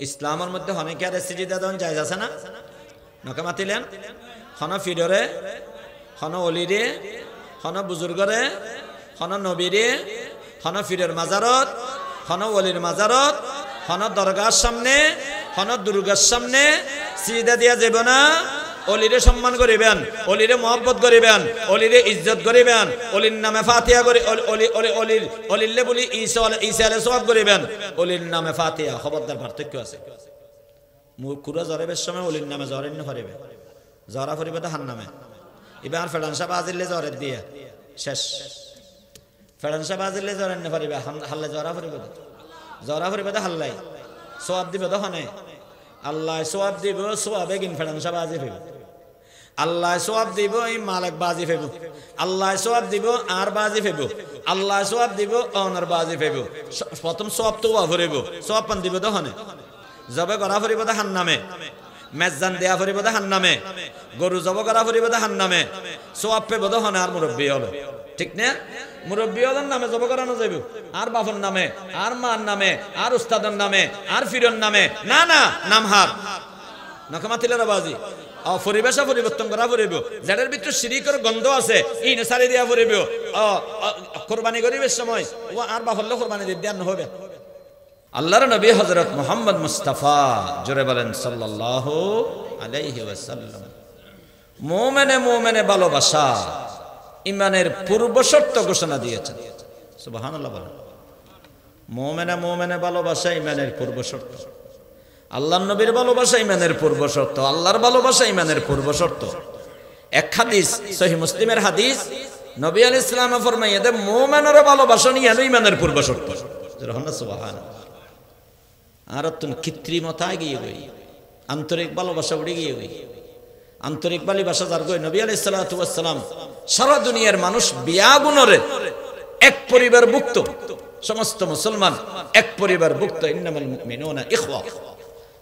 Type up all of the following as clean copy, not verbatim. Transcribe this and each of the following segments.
ইসলামের মধ্যে অনেকে আর সিজদা দেন জায়েজ আছে না? নকে মাতিলেন হন ফিডরে হন অলিরে হন বুজুর্গরে হন নবীরে হন ফিরের মাজারত হন অলির মাজারত হন দরগার সামনে হন দুর্গার সামনে সিজদা দিয়া যাব না। অলিরে সম্মান করিবেন, অলিরে মহব্বত করিবেন, অলিরে ইজ্জত করিবেন, অলির নামে ফাতিহা করি অলিলে বলি ঈসা আলাইহিস সালাম করিবেন, অলির নামে ফাতিহা। খবরদার, পার্থক্য আছে। মুকুরা জরেবের সময় অলির নামে জরেন ফরিবে, জরা ফরিবে তো হান নামে। এবার ফেডানসা বাজিলে জরের দিয়ে শেষ। ফেডানসা বাজিলে জরেন ফরিবে, হাল্লে জরা ফরিবে, জরা ফরিবে তো হাল্লাই সোয়াব দিবে তো হনে। আল্লাহ সোয়াব দিব, সোয়াবে গিন ফেডানসা বাজি ফেব। আল্লাহ সোয়াব দিব, এই মালিক বাজি ফেব। আল্লাহ সোয়াব দিব আর বাজি ফেব। আল্লাহ সোয়াব দিব অনার বাজি ফেব। প্রথম সোয়াব তো ফরিব, সোয়াব পান দিব তো হনে। জবে করা ফরিব তো হান নামে, মেজান দেয়া ফরিব তো হান নামে, গরু জব করা ফরিব তো হান নামে, সোয়াব পেব তো হনে। আর মুরব্বী হলো, ঠিক না? মুরব্বী হলেন নামে জব করানো যাবে, আর বাপর নামে, আর মার নামে, আর উস্তাদের নামে, আর ফিরন নামে না, না নাম হার নকমাতিলের বাজি। পরিবেশ পরিবর্তন করা পড়িব। যাদের ভিতরে শিরিকের গন্ধ আছে ই নেসারি দিয়া পড়িব। কোরবানি করিবের সময় ও আর বাফল্য কোরবানি দিয়ে দেন হবে। আল্লাহর নবী হযরত মুহাম্মদ মুস্তাফা জোরে বলেন সাল্লাল্লাহু আলাইহি ওয়াসাল্লাম মুমিনে ভালোবাসা ঈমানের পূর্ব শর্ত ঘোষণা দিয়েছেন। সুবহানাল্লাহ বলেন। মুমিনে ভালোবাসা ঈমানের পূর্ব শর্ত। আল্লাহর নবীর ভালোবাসা ঈমানের পূর্ব শর্ত, আল্লাহর ভালোবাসা ঈমানের পূর্ব শর্ত। এক হাদিস সহিহ মুসলিমের হাদিস, নবী আলাইহিস সালাম ফরমাইয়া দেন মুমিনের ভালোবাসা নিয়ে ঈমানের পূর্ব শর্ত। সুবহানাল্লাহ। আর তুন কৃত্রিমতা গিয়ে গই, আন্তরিক ভালোবাসা উড়ে গিয়ে গই। আন্তরিক ভালোবাসা যার গই নবী আলাইহিস সালাতু ওয়াস সালাম সারা দুনিয়ার মানুষ বিয়াগুনরে এক পরিবার ভুক্ত, সমস্ত মুসলমান এক পরিবার ভুক্ত। ইন্নামাল মুমিনুনা ইখওয়া।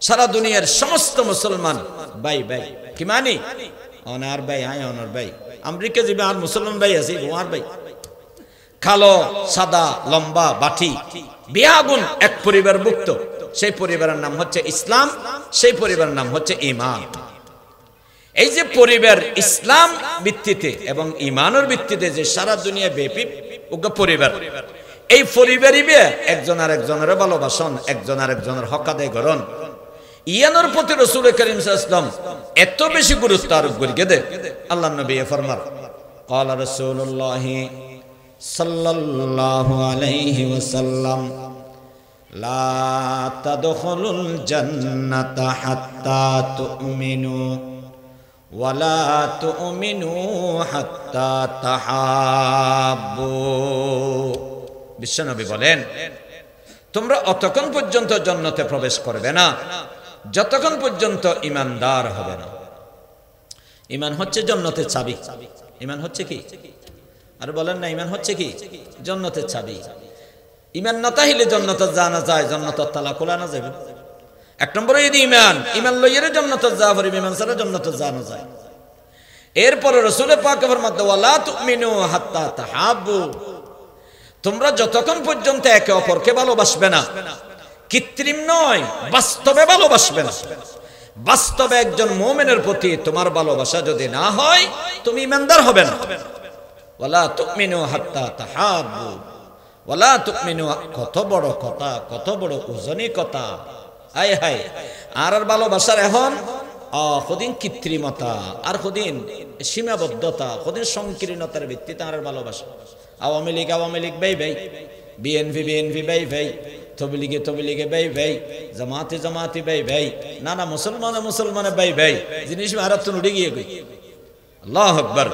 সারা দুনিয়ার সমস্ত মুসলমান ভাই ভাই। কি মানি? অনার ভাই, আয় অনার ভাই। আমেরিকা যাবে আর মুসলমান ভাই আছে ওনার ভাই। কালো সাদা লম্বা বাটি বিয়াগুন এক পরিবার ভুক্ত। সেই পরিবারের নাম হচ্ছে ইসলাম, সেই পরিবারের নাম হচ্ছে ঈমান। এই যে পরিবার ইসলাম ভিত্তিতে এবং ঈমানের ভিত্তিতে যে সারা দুনিয়া ব্যাপী পরিবার, এই পরিবারই একজন আর একজনের ভালোবাসন, একজন আর একজনের হক আদায় করেন। ইয়ানোর প্রতি রাসূল করিম সাল্লাল্লাহু আলাইহি ওয়াসাল্লাম এত বেশি গুরুত্ব আরোপ করিয়ে দেন। আল্লাহর নবী ফরমান, ক্বালা রাসূলুল্লাহ সাল্লাল্লাহু আলাইহি ওয়াসাল্লাম লা তাদখুলুল জান্নাতা হাত্তা তুমিনু ওয়ালা তুমিনু হাত্তা তাহাব্বু। বিশ্বনবী বলেন, তোমরা অতক্ষণ পর্যন্ত জান্নাতে প্রবেশ করবে না যতক্ষণ পর্যন্ত ঈমানদার হবে না। ঈমান হচ্ছে জান্নাতের চাবি। ঈমান হচ্ছে কি? আর বলেন না, ঈমান হচ্ছে কি? জান্নাতের চাবি। ঈমান না তাহলে জান্নাতে জানা যায়, জান্নাতের তালা খোলা না যাবে। এক নম্বরে এই ঈমান, ঈমান লইয়ের জান্নাতে যাওয়া পড়বে, ঈমান ছাড়া জান্নাতে জানা যায়। এরপরে রাসূল পাক ফরমাতে ওয়ালা তুমিনু হাত্তা তাহাব্বু। তোমরা যতক্ষণ পর্যন্ত একে অপরকে ভালোবাসবে না, কৃত্রিম নয় বাস্তবে ভালোবাসবে না। বাস্তবে একজন মুমিনের প্রতি তোমার ভালোবাসা যদি না হয়, তুমি ঈমানদার হবে না। ওয়ালা তুমিনু হাত্তা তাহাব্বু। ওয়ালা তুমিনু, কত বড় কথা, কত বড় ওজনী কথা। হায় হায়। আর ভালোবাসার এখন কদিন কৃত্রিমতা, আর কদিন সীমাবদ্ধতা, কদিন সংকীর্ণতার ভিত্তিতে আর ভালোবাসা। আওয়ামী লীগ ভাই ভাই, বিএনপি ভাই ভাই, তবলিগে ভাই ভাই, জামাতি ভাই ভাই, না মুসলমানে ভাই ভাই। জিনিস ভারত উঠে গিয়ে গই। আল্লাহু আকবার।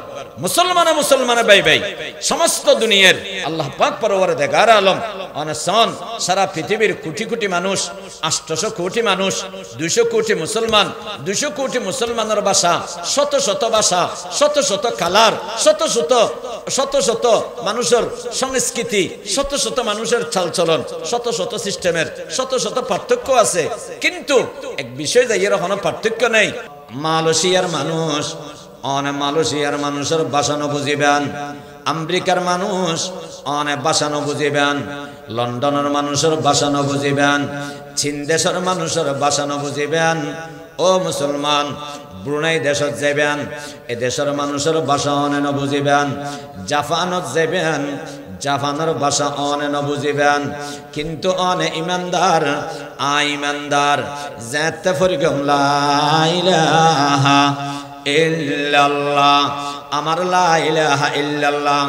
মুসলমানে ভাই ভাই। সমস্ত দুনিয়ার আল্লাহ পাক পরওয়ারদিগার আলম অনসন সারা পৃথিবীর কোটি কোটি মানুষ, 800 কোটি মানুষ, 200 কোটি মুসলমান, 200 কোটি মুসলমানের ভাষা, শত শত ভাষা, শত শত কালার, শত শত মানুষের সংস্কৃতি, শত শত মানুষের চালচলন, শত শত সিস্টেমের শত শত পার্থক্য আছে। কিন্তু এক বিষয় যে এর কোনো পার্থক্য নেই। মালয়েশিয়ার মানুষের ভাষানো বুঝিবেন, আমেরিকার মানুষ অনেক ভাষানো বুঝিবেন, লন্ডনের মানুষের ভাষানো বুঝিবেন, চীন দেশের মানুষের ভাষা ন বুঝিবেন ও মুসলমান ব্রুনাই দেশত যাবেন এ দেশের মানুষের ভাষা অনে ন বুঝিবেন জাপানত যাবেন জাপানের ভাষা অনে ন বুঝিবেন কিন্তু অনে ইমানদার ইমানদার যেতে ফরিগম লা ইলাহা ইল্লাল্লাহ আমার লা ইলাহা ইল্লাল্লাহ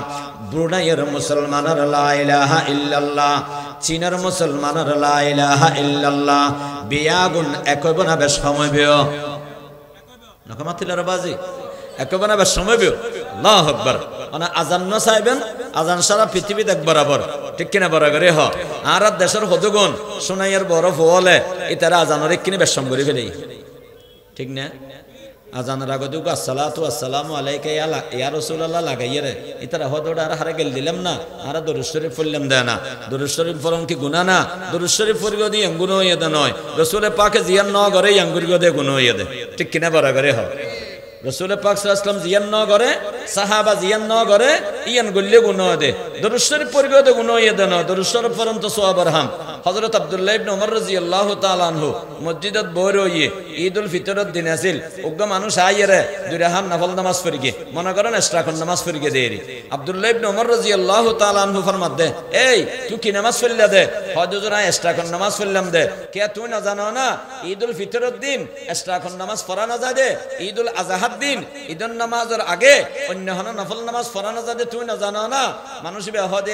ব্রুনাইয়ের মুসলমানের লা ইলাহা ইল্লাল্লাহ চীনের মুসলমানের লা ইলাহা ইল্লাল্লাহ বিয়াগুন একইব না বেশ সময় বিয় নকমাতিলার বাজি একইব না বেশ সময় বিয় আল্লাহু আকবার মানে আজান ন চাইবেন আজান সারা পৃথিবী দেখ বরাবর ঠিক কিনা বরাবর হ আর দেশের হদুগুন সোনাইয়ের বরফ হলে ইতারা আজানের কিনে বেশ সম করে ফেলে ঠিক না আজানের আগে দুগো আসসালাতু আসসালামু আলাইকা ইয়া রাসূলুল্লাহ লাগাইয়ে রে ইতারা হদোড়া আর হারে গেল দিলাম না আর দরুদ শরীফ পড়লাম দেয় না দরুদ শরীফ পড়ন কি গুনাহ না দরুদ শরীফ পড়িও দি গুনাহ হইয়া দে নয় রাসূলের পাকে জিয়ান ন করে আঙ্গুরিও দে গুনাহ হইয়া দে ঠিক কিনা বরাবরে হ রাসূল পাক সাল্লাল্লাহু আলাইহি ওয়াসাল্লাম জিয়ান ন করে সাহাবা জিয়ান ন করে ইয়ান গল্লে গুনাহ দে দরুদ শরীফ পড়িও দে গুনাহ হইয়া দে না দরুদ শরীফ পড়ন তো সওয়াব রহম হযরত আব্দুল্লাহ ইবনে ওমর রাদিয়াল্লাহু তাআলা আনহু মসজিদত বইর হইয়ে ঈদুল ফিতরের দিন আছিল উগ্র মানুষ আইরে দুই রাকাত নফল নামাজ পড়িগে মনে করেন এক্সট্রা কোন নামাজ পড়িগে দেরি আব্দুল্লাহ ইবনে ওমর রাদিয়াল্লাহু তাআলা আনহু ফরমাত দে এই তুই কি নামাজ পড়লা দে হযরত এক্সট্রা কোন নামাজ পড়লাম দে কে তুই না জানো না ঈদুল ফিতরের দিন এক্সট্রা কোন নামাজ পড়া না যায় দে ঈদুল আযহার দিন ঈদুন নামাজের আগে অন্য হন নফল নামাজ পড়া না যায় দে তুই না জানো না মানুষ বে হদে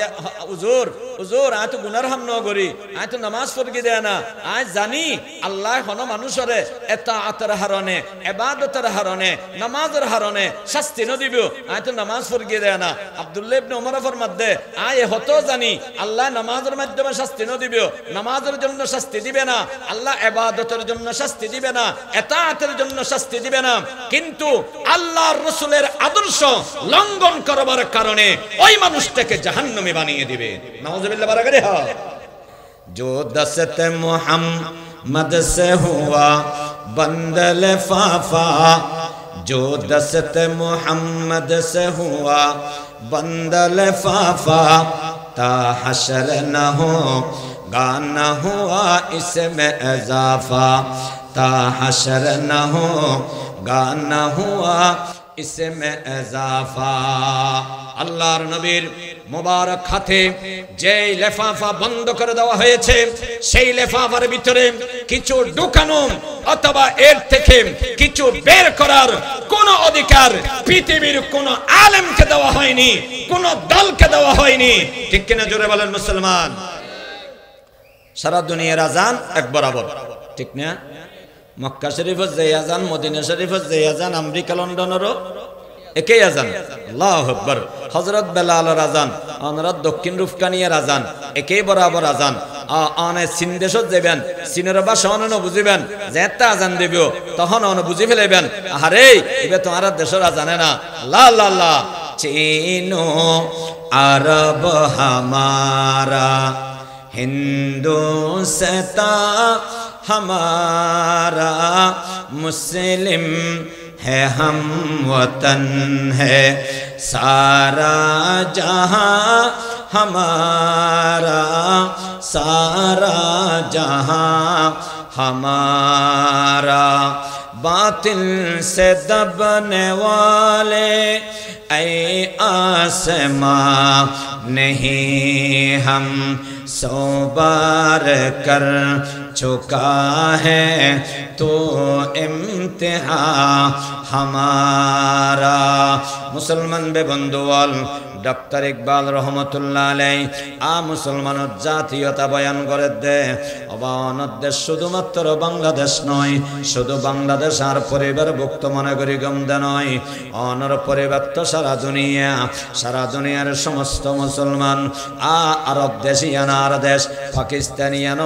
হুজুর হুজুর আয় তো গুনার হাম ন করি আয় তো নামাজ পড়িগে দেয় না আয় জানি আল্লাহ হন মানুষরে এতাআতের হারনে ইবাদতের হারনে নামাজের হারনে শাস্তি ন দিব আয় তো নামাজ পড়িগে দেয় না আব্দুল্লাহ ইবনে ওমর ফরমাত দে আয় হতো জানি আল্লাহ নামাজের মাধ্যমে শাস্তি ন দিব নামাজের জন্য শাস্তি দিবে না আল্লাহ ইবাদতের জন্য শাস্তি দিবে না এতাআতের জন্য শাস্তি দিবে না কিন্তু আল্লাহর রাসূলের আদর্শ লঙ্ঘন করবার কারণে ওই মানুষটাকে জাহান্নামে বানিয়ে দিবে নাউজুবিল্লাহ বারাকারে হ্যাঁ जो दस्त मोहम्मद से हुआ बंद लिफाफा जो दस्त मोहम्मद से हुआ बंद लिफाफा ता हशर न हो गाना हुआ इसमें इजाफा ता हशर न हो गाना हुआ इसमें इजाफा আল্লাহর নবীর মোবারক হাতে যে লেফাফা বন্ধ করে দেওয়া হয়েছে সেই লেফাফার ভিতরে কিছু ঢুকানো অথবা এর থেকে কিছু বের করার কোনো অধিকার পৃথিবীর কোনো আলেমকে দেওয়া হয়নি কোনো দলকে দেওয়া হয়নি ঠিক কিনা জোরে বলেন মুসলমান সারা দুনিয়ার আজান এক বরাবর ঠিক না মক্কা শরীফের যে আজান মদিনা শরীফের যে আজান আমেরিকা লন্ডনেরও একই আজান আল্লাহু আকবার হযরত বেলালের আজান অনরাত দক্ষিণ রুফকানিয়ার আজান একই বরাবর আজান আনে চীন দেশত যাবেন চীনের ভাষা অন বুঝিবেন যেটা আজান দেব তখন অন বুঝি ফেলাইবেন আরে এবে তোমার দেশের আজানে না লা লা লা চীনো আরব হামারা হিন্দুস্তা हमारा मुस्लिम है हम वतन है सारा जहां हमारा सारा जहां हमारा बातिल से दबने वाले ऐ आसमां नहीं हम सौ बार कर चुका है तो इम्तिहा हमारा मुसलमान बे बंधुवाल डॉक्टर इकबाल रहमतुल्लाह अलैहि मुसलमान জাতীয়তা বয়ান করে দে অবানত দেশ শুধুমাত্র বাংলাদেশ নয় শুধু বাংলাদেশ আর পরিবারভুক্ত মনে করি গমদ নয় অনর পরিবার তো সারা দুনিয়ার সমস্ত মুসলমান আরব দেশিয়ানার দেশ পাকিস্তানিয়ান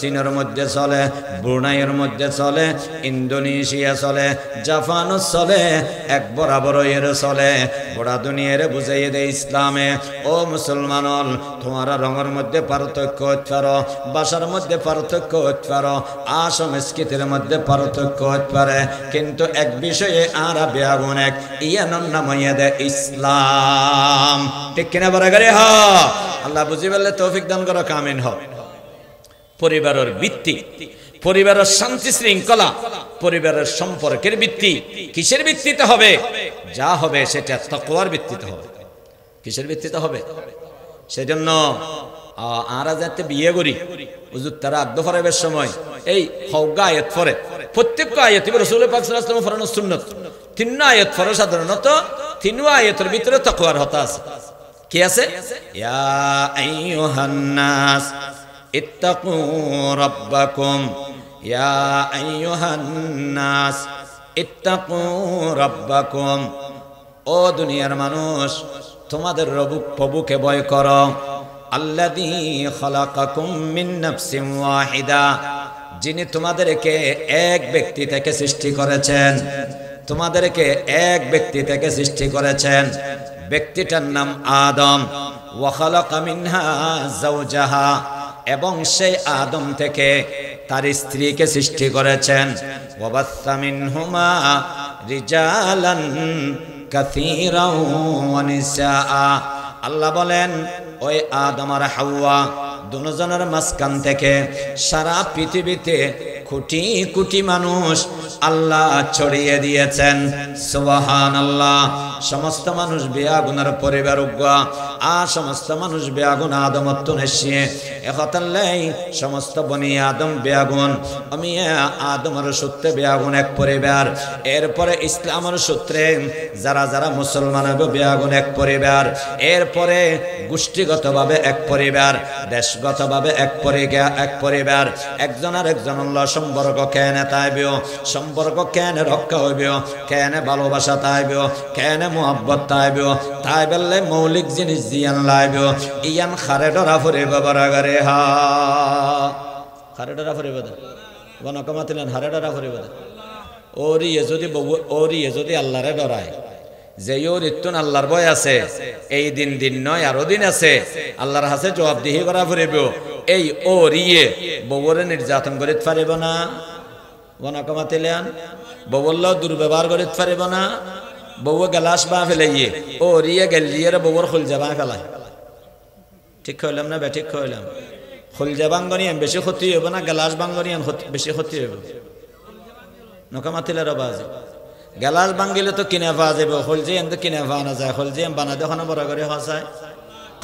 চীনের মধ্যে চলে ব্রুনাইয়ের মধ্যে চলে ইন্দোনেশিয়া চলে জাপান চলে এক বরাবর এর চলে গোটা দুনিয়ার বুঝাই দে ইসলামে ও মুসলমান তোমার রঙের মধ্যে পার্থক্য হতে পারো ভাষার মধ্যে পার্থক্য হতে পারো সংস্কৃতির মধ্যে পার্থক্য হতে পারে কিন্তু এক বিষয়ে আর বেআগুন এক ইয়ানোর নাম দে ইসলাম ঠিক কিনা বরাবরে হ আল্লাহ বুঝি বললে তৌফিক দান করো কামিন হ পরিবারের ভিত্তি, পরিবারের শান্তি শৃঙ্খলা, পরিবারের সম্পর্কের ভিত্তি কিসের ভিত্তিতে হবে? যা হবে সেটা তাকওয়ার ভিত্তিতে হবে। কিসের ভিত্তিতে হবে? সেজন্য আমরা যাতে বিয়ে করি হুজুর তারা আগ্রহ ফরাবের সময় এই হওগা আয়াত ফরে, প্রত্যেক আয়াত রাসূল পাক সাল্লাল্লাহু আলাইহি ওয়াসাল্লাম ফরানো সুন্নাত। তিন আয়াত ফরে সাধারণত তিন আয়াতের ভিতরে তাকওয়ার হতা আছে। কি আছে? ইয়া আইয়ুহান নাস ইত্তাকু রাব্বাকুম, ইয়া আইয়ুহান নাস ইত্তাকু রাব্বাকুম। ও দুনিয়ার মানুষ, তোমাদের প্রভুকে ভয় করো। আল্লাযী খালাকাকুম মিন নাফসিন ওয়াহিদা, যিনি তোমাদেরকে এক ব্যক্তি থেকে সৃষ্টি করেছেন। তোমাদেরকে এক ব্যক্তি থেকে সৃষ্টি করেছেন, ব্যক্তিটার নাম আদম। ওয়া খালাকা মিনহা যাওজাহা, এবং সেই আদম থেকে তার স্ত্রীকে সৃষ্টি করেছেন। ওয়া বাসসা মিনহুমা রিজালান কাসীরান ওয়া নিসা। আল্লাহ বলেন ওই আদম আর হাওয়া দুজনের মাঝখান থেকে সারা পৃথিবীতে কোটি কোটি মানুষ আল্লাহ ছড়িয়ে দিয়েছেন। সুবহানাল্লাহ। সমস্ত মানুষ বেয়াগুনার পরিবার উগ্গা, সমস্ত মানুষ বেয়াগুন আদমত্ব নেশিয়ে একতাল্লাই সমস্ত বনি আদম বেয়াগুন। আমি আদমের সূত্রে বেয়াগুন এক পরিবার, এরপরে ইসলামের সূত্রে যারা যারা মুসলমান হবে বেয়াগুন এক পরিবার, এরপরে গোষ্ঠীগতভাবে এক পরিবার, দেশগতভাবে এক পরিবার। একজন আর একজন সম্পর্ক কেন তাইব, সম্পর্ক কেন রক্ষা হইব, কেন ভালোবাসা তাইব, কেন মোহাব্বত তাইব, তাই বললে মৌলিক জিনিস জিয়ান লাইব। ইয়ান খারে ডরা ফুরিব বরাগারে হা, খারে ডরা ফুরিব দে বনকমাতিলেন, হারে ডরা ফুরিব দে। ওরিয়ে যদি আল্লাহরে ডরায়, যে ওর ইত্তুন আল্লাহর ভয় আছে, এই দিন দিন নয় আরো দিন আছে, আল্লাহর হাতে জবাবদিহি করা ফুরিব। এই ওরিয়ে বউরে নির্যাতন করিতে পারিব না, বনকমাতিলেন বউল্লাও দুর্ব্যবহার করিতে পারিব না। বউ গেলাস বা ফেলাইয়ে ওরিয়ে গেলিয়ে বউর খুল যাবা ফেলায়। ঠিক হইলাম না? ঠিক হইলাম। খুল যাবাঙ্গনিয়ান বেশি ক্ষতি হইব না গেলাস বাঙ্গনিয়ান বেশি ক্ষতি হইব? নকমাতিলের বাজে গেলাস বাঙ্গিলে তো কিনে পাওয়া যাবে, হলজি এম তো কিনে পাওয়া না যায়। হলজি এম বানা দেখো না বড় করে হসায়,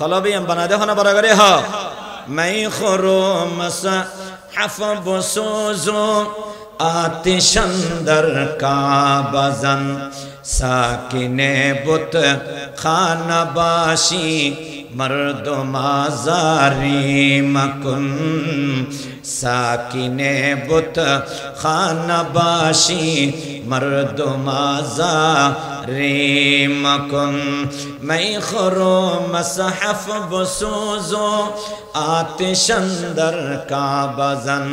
কলবি এম বানা দেখো না বড় করে হ। মাই খরো মাসা হাফ বসুজো আতিশানদার কাবাজান সাকিনে বুত খানাবাসী মর্দ মাজারি মকুন। সাকিনে বুত খানাবাসী মর্দ মাজারি মকুন। मैं खरो मसहफ बसूजो आतिशंदर का बजन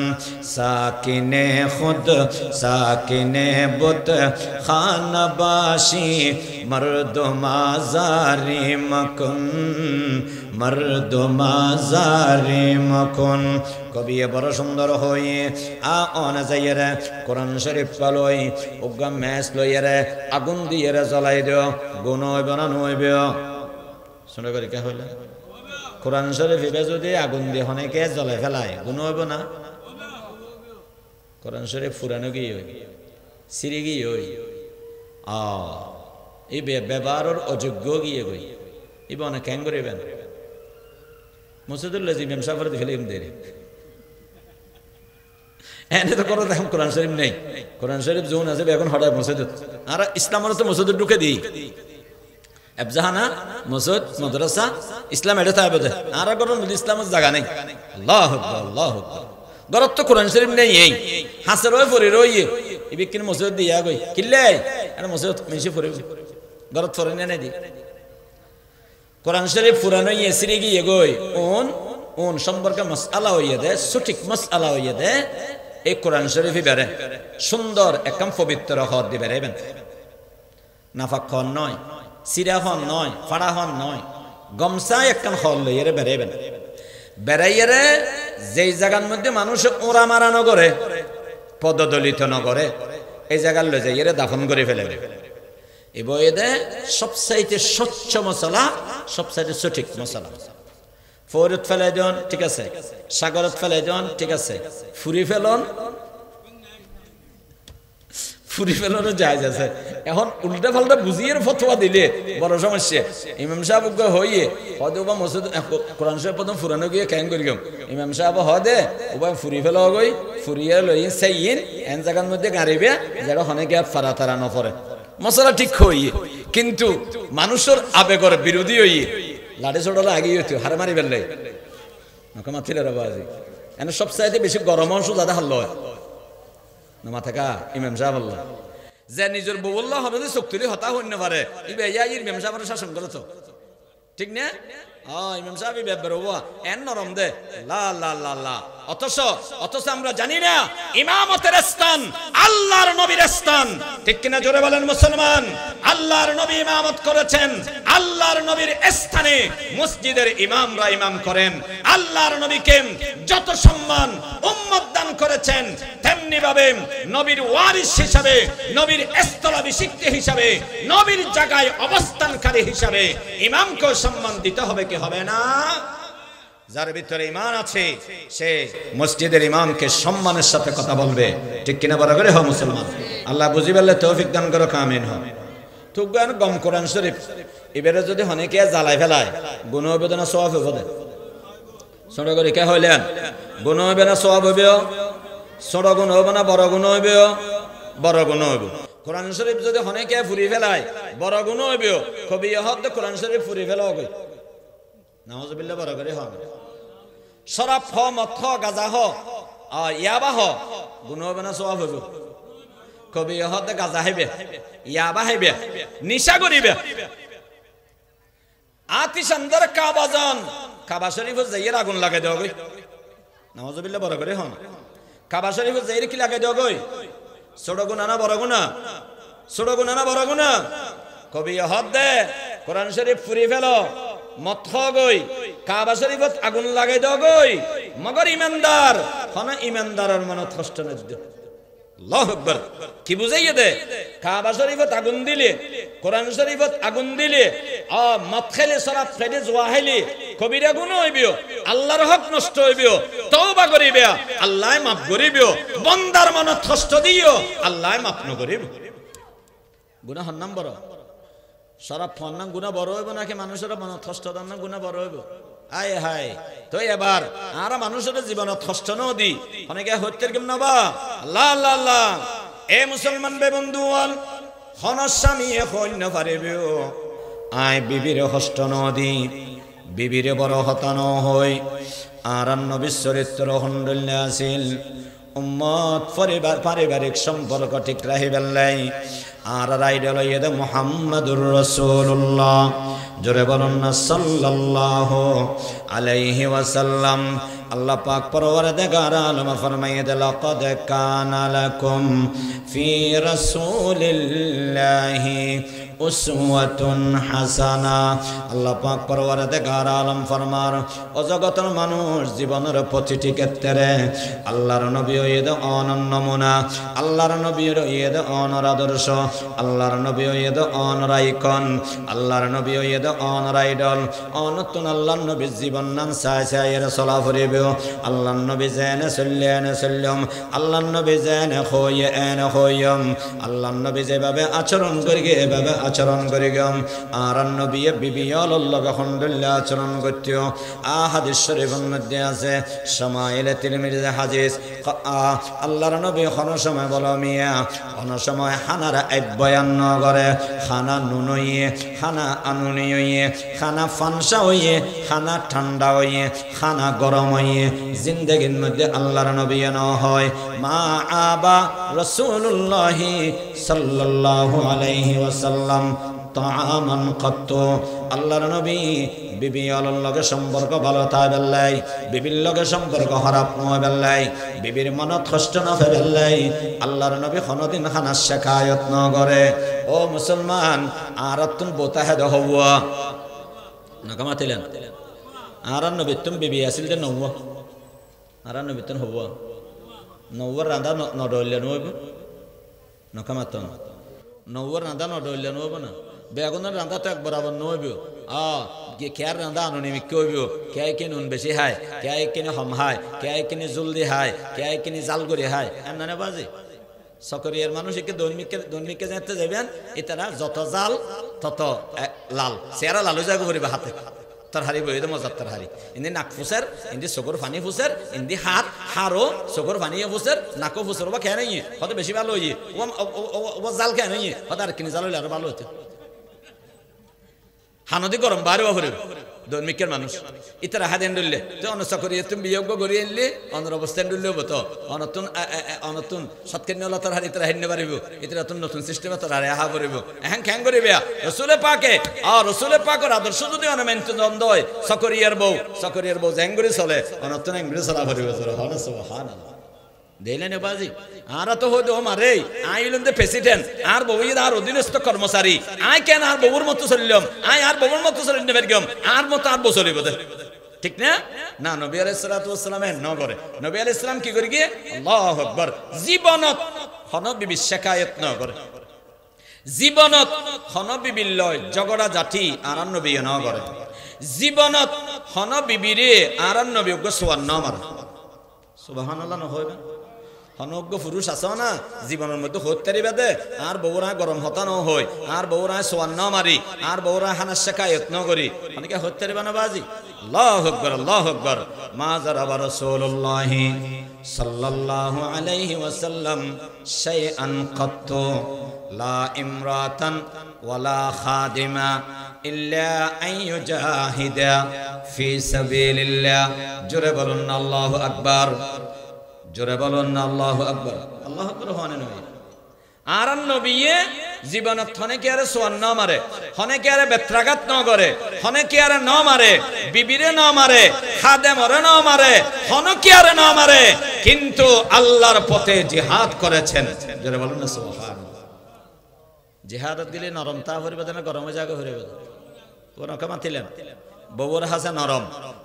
साकिने खुद साकिने बुत खानबाशी मर्द माजारी मकुन मर्द माजारी मकुन। कवि बड़ सुंदर होई आन जाइए कुरान शरीफ पालोई उगम मैस लइए आগুন দিয়ে জ্বলাই দিও, গুণ হইব না নইব? শুনে করি কে হইলে কোরআন শরীফ যদি আগুন দিয়ে অনেকে জ্বলাই ফেলায়, গুণ হইব না? কোরআন শরীফ ফুরানো গিয়ে হই, সিঁড়ি গিয়ে হই, এই ব্যবহারের অযোগ্য গিয়ে গই ইব অনেক ক্যাং করিবেন। মুসিদুল্লাহ জি মেম সাফার ফিলিম দেরি এনে তো করো দেখুন কোরআন শরীফ নেই। কোরআন শরীফ জোন আছে এখন হঠাৎ মসজিদ আর ইসলামের তো মসজিদ ঢুকে দিই এবজাহানা মসজিদ মাদ্রাসা ইসলাম এটা তাই বোধ আর কোনো ইসলামের জায়গা নেই। আল্লাহু আকবার আল্লাহু আকবার। গরত তো কোরআন শরীফ নেই, এই হাসের ওই পড়ি রইয়ে এই বিকিন মসজিদ দিয়া গই কিল্লে আর মসজিদ মিশে পড়ি গরত পড়ে নেই দি কোরআন শরীফ পুরানো ইয়ে সিরি গিয়ে গই ওন সম্পর্কে মাসআলা হইয়ে দে, সঠিক মাসআলা হইয়ে দে। এই কোরআন শরীফই বেড়ে সুন্দর একদম পবিত্র হদ দিয়ে বেড়াইবেন। নাফাক হন নয়, সিরা হন নয়, ফাড়া হন নয়, গমসা একখান হল লইয়ে বেড়াইবেন। বেড়াইয়ে যেই জায়গার মধ্যে মানুষ ওরা মারা নগরে পদদলিত নগরে এই জায়গার লই যাইয়ে দাফন করে ফেলে। এই বইয়ে দে সবচাইতে স্বচ্ছ মশলা, সবচাইতে সঠিক মশলা। ফৌরত ফেলাই দিন, ঠিক আছে, সাগরত ফেলাই দিন, ঠিক আছে, ফুরি ফেলন, ফুরি ফেলনও জায়েজ আছে। এখন উল্টা পাল্টা বুঝিয়ে ফতোয়া দিলে বড় সমস্যা। ইমাম সাহেব হইয়ে হদে বা মসজিদ কোরআন শরীফ প্রথম ফুরানো গিয়ে ক্যাং করি গম ইমাম সাহেব হদে ওবা ফুরি ফেলা গই ফুরিয়ে লই সেইন এন জায়গার মধ্যে গাড়িবে যারা অনেকে ফারা তারা নপরে মশলা ঠিক হইয়ে, কিন্তু মানুষের আবেগর বিরোধী হইয়ে লাঠি ছোটলা আগিয়ে হইতো হারে মারি ফেললে নকা মাথিলে রাবাজি। এনে সবচাইতে বেশি গরম অংশ যাদের হাল্ল হয় না মাথা কা ইমাম সাহেব আল্লাহ যে নিজের বউল্লা হবে যে শক্তিলি হতা হইতে পারে ইবে ইমাম সাহেবের শাসন করে তো ঠিক না? ইমাম সাহেব বেরোবো এন নরম দে লা লা লা লা। অথচ আমরা জানি না ইমামতের স্থান আল্লাহর নবীর স্থান, ঠিক কিনা জোরে বলেন মুসলমান? আল্লাহর নবী ইমামত করেছেন, আল্লাহর নবীর স্থানে মসজিদের ইমামরা ইমাম করেন। আল্লাহর নবীকে যত সম্মান উম্মত দান করেছেন তেমনি ভাবে নবীর ওয়ারিস হিসাবে, নবীর স্থলাভিষিক্ত হিসাবে, নবীর জায়গায় অবস্থানকারী হিসাবে ইমামকেও সম্মান দিতে হবে কি হবে না? যার ভিতরে ঈমান আছে সে মসজিদের ইমামকে সম্মানের সাথে কথা বলবে, ঠিক কিনা বড় করে হ মুসলমান। আল্লাহ বুঝি বললে তৌফিক দান করো, আমিন হ। তুগান গম কোরআন শরীফ এবারে যদি অনেকে জ্বালাই ফেলায় গুণ হবে না সওয়াব হবে? ছোট করে কে হইলেন গুণ হবে না সওয়াব হবে? ছোট গুণ হবে না বড় গুণ হইবে? বড় গুণ হইব। কোরআন শরীফ যদি অনেকে ফুরি ফেলায় বড় গুণ হইব। কবি হদ কোরআন শরীফ ফুরি ফেলা হবে নাউজুবিল্লাহ বড় করে হন। শরাব হ, মদ হ, গাঁজা হ, ইয়াবা হ, গুণ হবে না সওয়াব হইব? কবি হদ গাঁজা হইবে, ইয়াবা হইবে, নিশা করিবে। আতিশানদার কাবাজান কাবা শরীফ যাইয়ের আগুন লাগাই দেওয়া গই নাউজুবিল্লাহ বড় করে হন। কাবা শরীফ যাইয়ের কি লাগাই দেওয়া গই? ছোট গুণা না বড় গুণা? ছোট গুণা না বড় গুণা? কবি হদ দে কোরআন শরীফ ফুরি ফেলো, মত গই, কাবা শরীফত আগুন লাগাই দাও গই, মগর ইমানদার হন ইমানদারের মনত কষ্ট নদ্য। আল্লাহু আকবার। কি বুঝাইয়ে দে কাবা শরীফত আগুন দিলে, কোরআন শরীফত আগুন দিলে, মদ খেলে শরাব খেলে জুয়া খেলে কবিরা গুণ হইবিও, আল্লাহর হক নষ্ট হইবিও, তওবা করিবে আল্লাহ মাফ করিবিও, বান্দার মনত কষ্ট দিও আল্লাহ মাফ ন করিব। গুনাহ নাম্বার শরাব ফোন না গুণা বড় হইব নাকি মানুষের মনত কষ্ট দান না গুণা বড় হইব? আয় হায় তো এবার আর মানুষের জীবনত কষ্ট নও দি অনেকে হত্যের কেমন বা আল্লাহ আল্লাহ আল্লাহ। এ মুসলমান বে বন্ধুয়াল হন স্বামী হইন পারিবেও আয় বিবির কষ্ট নদি, বিবিরে বড় হতানো হই। আর নবীর চরিত্র হন্ডল্য আছিল উম্মত পরিবার পারিবারিক সম্পর্ক ঠিক রাখিবেন লাই। আর রাইডল ইয়ে মুহাম্মাদুর রাসূলুল্লাহ, জোরে বলুন না সাল্লাল্লাহু আলাইহি ওয়াসাল্লাম। আল্লাহ পাক পরওয়ারদিগার আলম ফরমাইয়ে দে লাকাদ কানা লাকুম ফি রাসূলিল্লাহি উসওয়াতুন হাসানা। আল্লাহ পাক পরওয়ারদিগার আলম ফরমার ও জগতের মানুষ জীবনের প্রতিটি ক্ষেত্রে আল্লাহর নবী হইয়ে দে অনন্য নমুনা, আল্লাহর নবী হইয়ে দে অনর আদর্শ, আল্লাহর নবী হইয়ে দে অনর আইকন, আল্লাহর নবী হইয়ে দে অনর আইডল। অনতুন আল্লাহর নবীর জীবন নাম চাই চাই এর চলা ফুরিবে। আল্লাহর নবী যেন চললেন চললাম, আল্লাহর নবী যেন হইয়ে এন হইম, আল্লাহর নবী যেভাবে আচরণ করি এভাবে আচরণ করি গম। আর নবী বিবি আল্লাহ খন্ডল্লা আচরণ করতেও হাদিস শরীফের মধ্যে আছে সামাইলে তিরমিজি হাদিস। আল্লাহর নবী কোন সময় বলো মিয়া কোন সময় খানারা বয়ান ন করে, খানা নুন হইয়ে, খানা আনুনি হইয়ে, খানা ফানসা হইয়ে, খানা ঠান্ডা হইয়ে, খানা গরম হইয়ে জিন্দেগির মধ্যে আল্লাহর নবী ন হয়। মা আবা রাসূলুল্লাহি সাল্লাল্লাহু আলাইহি ওয়াসাল্লাম তাআমান কত্তু। আল্লাহর নবী বিবি আলোর লগে সম্পর্ক ভালো তা বেল্লাই, বিবির লগে সম্পর্ক খারাপ নয় বেল্লাই, বিবির মনত কষ্ট না ফেলাই। আল্লাহর নবী কোনদিন খানা শেখায়ত ন করে। ও মুসলমান আর তুম বোতাহে দহওয়া নকামাতিলেন আর নবী তুম বিবি আসিল যে নৌ আর নবী তুন হব নৌর রাঁধা নডলে নব নকামাতন নৌর রাঁধা নডলে নব না বেগুনের রাঁধা তো এক বরাবর নইব। কেয়ার রাঁধা আনুনিমিক কইব কে কিনে নুন বেশি হায় কে কিনে হম হায় কে কিনে জলদি হায় কে কিনে জাল করে হায় এমন না বাজে সকরিয়ার মানুষ একে দৈনিককে যেতে যাবেন এটারা যত জাল তত লাল চেহারা লালু যাগো করিবে হাতে তরহারি বই মজার তরহারি ইন্দি নাক ফুসের ইন্দি চকুর ফানি ফুসের ইন্দি হাত হারো চকুর ফানি ফুসের নাকো ফুসের বা খেয়ে নেই হয়তো বেশি ভালো হইয়ে ও জাল খেয়ে নেই হয়তো আর কিনে জাল হইলে আরো ভালো হতো হানদি গরম বাড়ি বাহরে দৈনিকের মানুষ ইতারা হাতেন ডুললে তো অনস্থ করিয়ে তুমি বিয়োগ্য করিয়ে আনলে অনর অবস্থান ডুললেও তো অনতুন অনতুন সৎকেন্যলতার হারি তারা হেন্নে পারিব ইতারা তুন নতুন সিস্টেমে তারা হারে আহা করিব এখন খ্যাং করিবে রসুলে পাকে আর রসুলে পাকর আদর্শ যদি অনমেন্ত দ্বন্দ্ব হয় সকরিয়ার বউ জ্যাঙ্গুরি চলে অনতুন অ্যাঙ্গুরি চলা করিবে সুবহানাল্লাহ দিলেন বাজি আর তো হইতো মারে আইলেন যে প্রেসিডেন্ট আর বউ আর অধীনস্থ কর্মচারী আই কেন আর বউর মতো চলিলাম আই আর বউর মতো চলিন বেরগম আর মতো আর বউ চলিব ঠিক না না নবী আলাইহিস সালাতু ওয়াস সালাম নগরে নবী আলাইহিস সালাম কি করি গিয়ে আল্লাহু আকবার জীবনত হন বিবি শিকায়ত নগরে জীবনত হন বিবি লয় ঝগড়া জাতি আর নবী নগরে জীবনত হন বিবিরে আর নবী গো সোয়ান্ন মার সুবহানাল্লাহ নহইবা অনজ্ঞ পুরুষ আছে না জীবনের মধ্যে হত্যারি বেদে আর বউরা গরম হতানো হয় আর বউরা সোয়ান্ন মারি আর বউরা হানার শেখায়ত ন করি অনেকে হত্যারি বানাবাজি আল্লাহু আকবার মা যারাবা রাসূলুল্লাহ সাল্লাল্লাহু আলাইহি ওয়াসাল্লাম শাইআন কাত্তু লা ইমরাতান ওয়ালা খাদিমা ইল্লা আন ইউজাহিদা ফি সাবিলিল্লাহ জোরে বলুন আল্লাহু আকবার জোরে বলুন না আল্লাহু আকবার আল্লাহু আকবার হনে নয় আর নবীয়ে জীবনত হনেকে আর সোয়ান্ন মারে হনেকে আর বেত্রাঘাত ন করে হনেকে আর ন মারে বিবিরে ন মারে খাদেমরে ন মারে হনকে আর ন মারে কিন্তু আল্লাহর পথে জিহাদ করেছেন জোরে বলুন না সুবহানাল্লাহ জিহাদত দিলে নরমতা হরিবে না গরমে জায়গা হরিবে কোন কামাতিলেন বউর হাসে নরম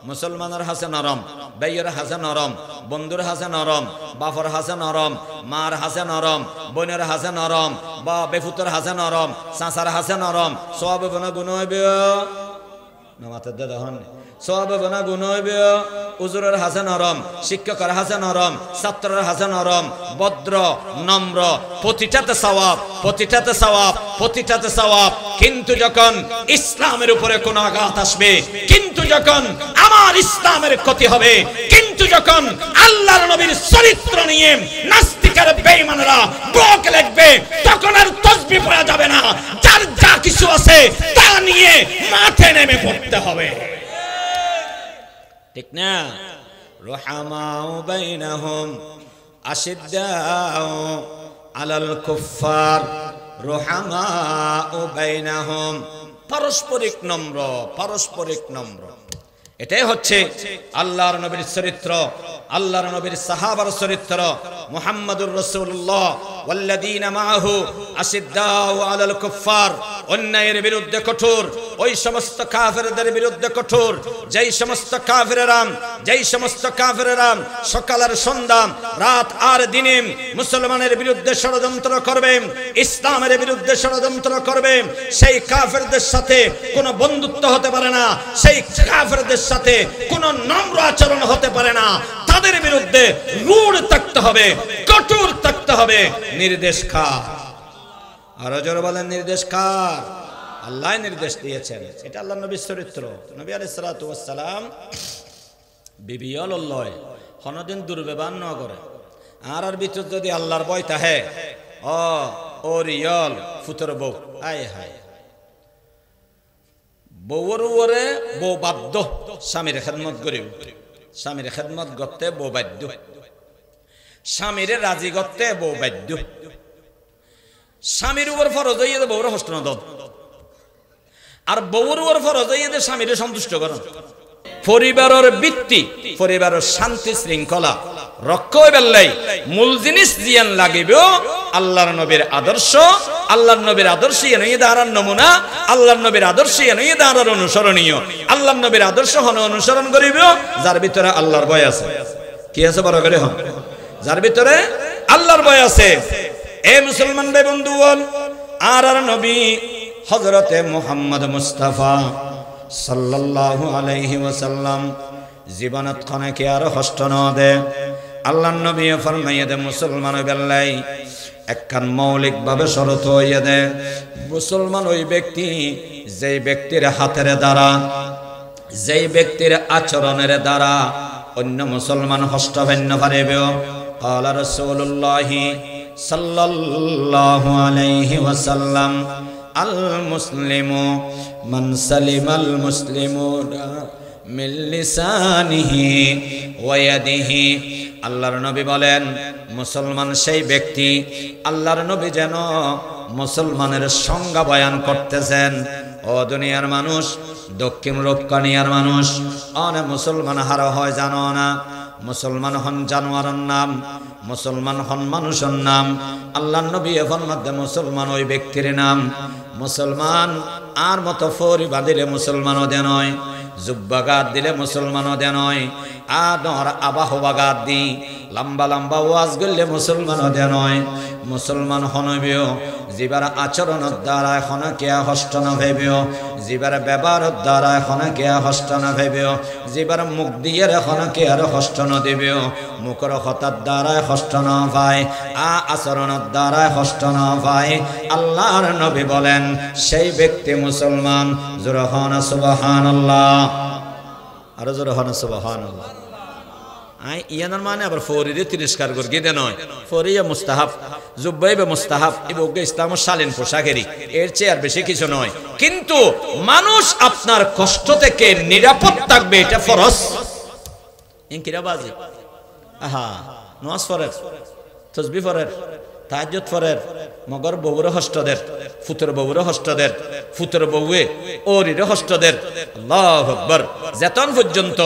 মুসলমানের হাসে নরম বেয়ের হাসে নরম বন্ধুর হাসে নরম বাফর হাসে নরম মার হাসে নরম বোনের হাসে নরম বা বেফুতর হাসে নরম চাচার হাসে নরম সব বনা গুণ হইবে নামাতের দাদা হন সব বনা গুণ হইবে উজুরের হাসে নরম শিক্ষকের হাসে নরম ছাত্রের হাসে নরম ভদ্র নম্র প্রতিটাতে সওয়াব কিন্তু যখন ইসলামের উপরে কোন আঘাত আসবে কিন্তু যখন আমার ইসলামের ক্ষতি হবে কিন্তু যখন আল্লাহর নবীর চরিত্র নিয়ে নাস্তিকের বেঈমানরা ব্লগ লিখবে তখন আর তাসবিহ পড়া যাবে না যার যা কিছু আছে তা নিয়ে মাঠে নেমে পড়তে হবে ঠিক না রুহামাউ বাইনাহুম আশিদ্দাউ আলাল কুফার রুহামাউ বাইনাহুম পারস্পরিক নম্র এটাই হচ্ছে আল্লাহর নবীর চরিত্র আল্লাহর নবীর সাহাবার চরিত্র মুহাম্মদুর রাসূলুল্লাহ ওয়াল্লাযীনা মাআহু আশিদ্দাউ আলাল কুফার অন্যায়ের বিরুদ্ধে কঠোর ওই সমস্ত কাফেরদের বিরুদ্ধে কঠোর যেই সমস্ত কাফেরেরা সকালের সন্ধ্যা রাত আর দিনে মুসলমানের বিরুদ্ধে ষড়যন্ত্র করবে ইসলামের বিরুদ্ধে ষড়যন্ত্র করবে সেই কাফেরদের সাথে কোনো বন্ধুত্ব হতে পারে না সেই কাফেরদের সাথে কোনো নম্র আচরণ হতে পারে না তাদের বিরুদ্ধে রূঢ় থাকতে হবে কঠোর থাকতে হবে নির্দেশ কার আরো জোরে বলেন নির্দেশ কার আল্লাহ নির্দেশ দিয়েছেন এটা আল্লাহর নবীর চরিত্র নবী আলাইহিস সালাতু ওয়াস সালাম বিবিয়ল লয় হনদিন দুর্ব্যবহার ন করে আর ভিতর যদি আল্লাহর ভয় থাকে ও রিয়ল ফুতর বউ আয় হায় বউর উপরে বউ বাধ্য স্বামীর খেদমত করিব স্বামীর খেদমত করতে বউ বাধ্য স্বামীর রাজি করতে বউ বাধ্য স্বামীর উপর ফরজ হইয়া বউর হস্ত নদ আর বউর উপর ফরজ হইয়া স্বামীর সন্তুষ্ট করেন পরিবারের ভিত্তি পরিবারের শান্তি শৃঙ্খলা রক্ষা হইবার লাই মূল জিনিস জিয়ান লাগিবে আল্লাহর নবীর আদর্শ আল্লাহর নবীর আদর্শ এনই দাঁড়ার নমুনা আল্লাহর নবীর আদর্শ এনই দাঁড়ার অনুসরণীয় আল্লাহর নবীর আদর্শ হন অনুসরণ করিবে যার ভিতরে আল্লাহর ভয় আছে কি আছে বড় করে হন যার ভিতরে আল্লাহর ভয় আছে এ মুসলমান ভাই বন্ধুগণ আর নবী হযরতে মুহাম্মদ মুস্তাফা সাল্লাল্লাহু আলাইহি ওয়াসাল্লাম জীবনত খানে কি আর কষ্ট ন দে আল্লাহর নবী ফরমাইয়া দে মুসলমান বেল্লাই একখান মৌলিক ভাবে শরত হইয়া দে মুসলমান ওই ব্যক্তি যেই ব্যক্তির হাতের দ্বারা যেই ব্যক্তির আচরণের দ্বারা অন্য মুসলমান হষ্ট ভিন্ন পারিবে قال رسول الله صلى الله عليه وسلم المسلم من سلم المسلمون من لسانه ويده আল্লাহর নবী বলেন মুসলমান সেই ব্যক্তি আল্লাহর নবী যেন মুসলমানের সংজ্ঞা বয়ান করতেছেন ও দুনিয়ার মানুষ দক্ষিণ রূপকানিয়ার মানুষ অনেক মুসলমান হারা হয় জানো না মুসলমান হন জানোয়ারের নাম মুসলমান হন মানুষের নাম আল্লাহর নবী ফরমাতে মুসলমান ওই ব্যক্তির নাম মুসলমান আর মতো ফরি বাঁধিলে মুসলমানও দে নয় জুব্বাগাত দিলে মুসলমানও দে নয় আর আবাহবাগাত দি লম্বা লম্বা ওয়াজ করলে মুসলমানও দে নয় মুসলমান হনবিও জিবার আচরণের দ্বারা এখন কেয়া হষ্ট না ভেবিও জিবার ব্যবহারের দ্বারা এখন কেয়া হষ্ট না ভেবিও জিবার মুখ দিয়ে এখন কেয়ার হষ্ট না দিবেও মুখর হতার দ্বারায় হষ্ট না পায় আচরণের দ্বারায় হষ্ট না পায় আল্লাহর নবী বলেন সেই ব্যক্তি মুসলমান জোরে হন সুবহানাল্লাহ আর জোরে হন সুবহানাল্লাহ আই ইয়ানার মানে আবার ফরিরে তিরস্কার কর গিয়ে নয় ফরিয়া মুস্তাহাব জুব্বাইবে মুস্তাহাব ইবগে ইসলামের শালীন পোশাকেরই এর চেয়ে আর বেশি কিছু নয় কিন্তু মানুষ আপনার কষ্ট থেকে নিরাপদ থাকবে এটা ফরজ ইনকিরা বাজি আহা নামাজ ফরজ তাসবিহ ফরজ তাহাজ্জুদ ফরজ মগর বউরে হস্তদের ফুতর বউরে হস্তদের ফুতর বউয়ে ওরিরে হস্তদের আল্লাহু আকবার যেতন পর্যন্ত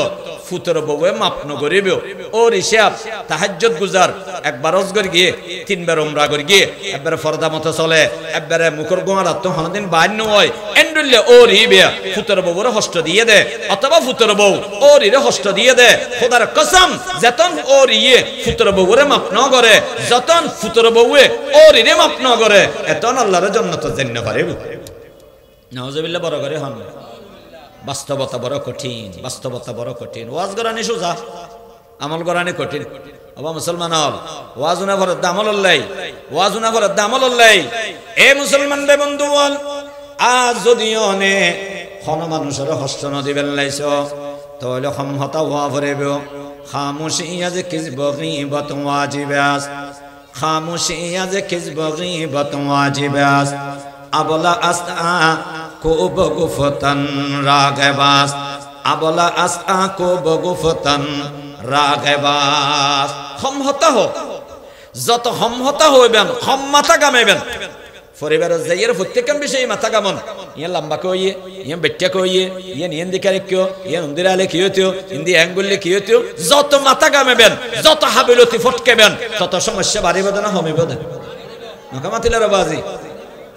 ফুতর বউয়ে মাপ ন করিবে ওর হিসাব তাহাজ্জুদ গুজার একবার অজগর গিয়ে তিনবার উমরা করে গিয়ে একবার ফরদা মতো চলে একবারে মুখর গোয়ার তো হনদিন বাইন হয় এন্ডুল্লে ওর হিবে ফুতর বউরে হস্ত দিয়ে দে অথবা ফুতর বউ ওরিরে হস্ত দিয়ে দে খোদার কসম যেতন ওর ইয়ে ফুতর বউরে মাপ ন করে যতন ফুতর বউয়ে ওরিরে মাপ ন করে এতন আল্লাহর জান্নাত জান্নাত পারিব নাউজুবিল্লাহ বড় করে হন বাস্তবতা বড় কঠিন বাস্তবতা বড় কঠিন ওয়াজ করানি সোজা আমল করানি কঠিন আবা মুসলমান হল ওয়াজুনা ফরদ আমলল্লাই ওয়াজুনা ফরদ আমলল্লাই এ মুসলমান বে বন্ধু বল আজ যদিও নে কোন মানুষের হস্ত নদী বেলাইছ তাহলে ক্ষমতা হওয়া ভরেব খামোশি আজ কিসব গীবত ওয়াজিবাস খামোশি আজ কিসব গীবত ওয়াজিবাস আবলা আসা को बगुफतन रागबास अबला अस्ता को बगुफतन रागबास हम होता हो যত হম হতা হইবেন হম মাথা গামাইবেন পরিবারের যাইয়ের প্রত্যেকম বিষয়ে মাথা গামন ইয়া লম্বা কইয়ে ইয়া বেট্টা কইয়ে ইয়া নিয়ন্দি কারেক্কিও ইয়া নন্দিরালে কি হইতো ইন্দি অ্যাঙ্গুললে কি হইতো যত মাথা গামাইবেন যত হাবিলতি ফটকেবেন তত সমস্যা বাড়িবে না কমিবে না নকামাতিলার বাজি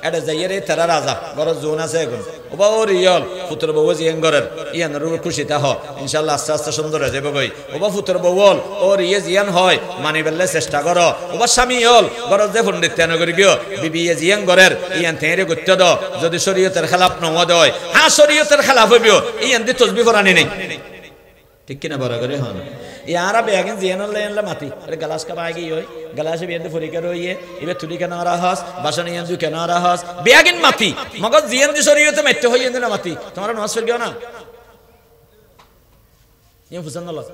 এটা যাইয়ের তারা রাজা বড় জোন আছে এখন ওবা ওর ইয়ল পুত্র বউ জিয়াঙ্গরের ইয়ানোর খুশিতে হ ইনশাল্লাহ আস্তে আস্তে সুন্দর হয়ে যাবে গই ওবা পুত্র বউল ওর ইয়ে জিয়ান হয় মানি বেললে চেষ্টা করো ওবা স্বামী হল বড় যে পণ্ডিত তেন করি গিয়ে বিবি জিয়াঙ্গরের ইয়ান তেরে করতে দ যদি শরীয়তের খেলাফ নয় দয় হ্যাঁ শরীয়তের খেলাফ হইবিও ইয়ান দি তসবি ফরানি নেই ঠিক কিনা বড় করে হন ইয়ারা বেগিন জিয়ানল লাইনলা মাটি আরে গ্লাস কা বাগি হই গ্লাসে বিয়েতে ফরিকা রইয়ে ইবে তুলি কেন রাহাস বাসন ইয়ান দু কেন রাহাস বেগিন মাটি মগজ জিয়ান দি শরীয়তে মেটে হই ইয়ান না মাটি তোমার নামাজ পড়িও না ইয়া ফুসান আল্লাহ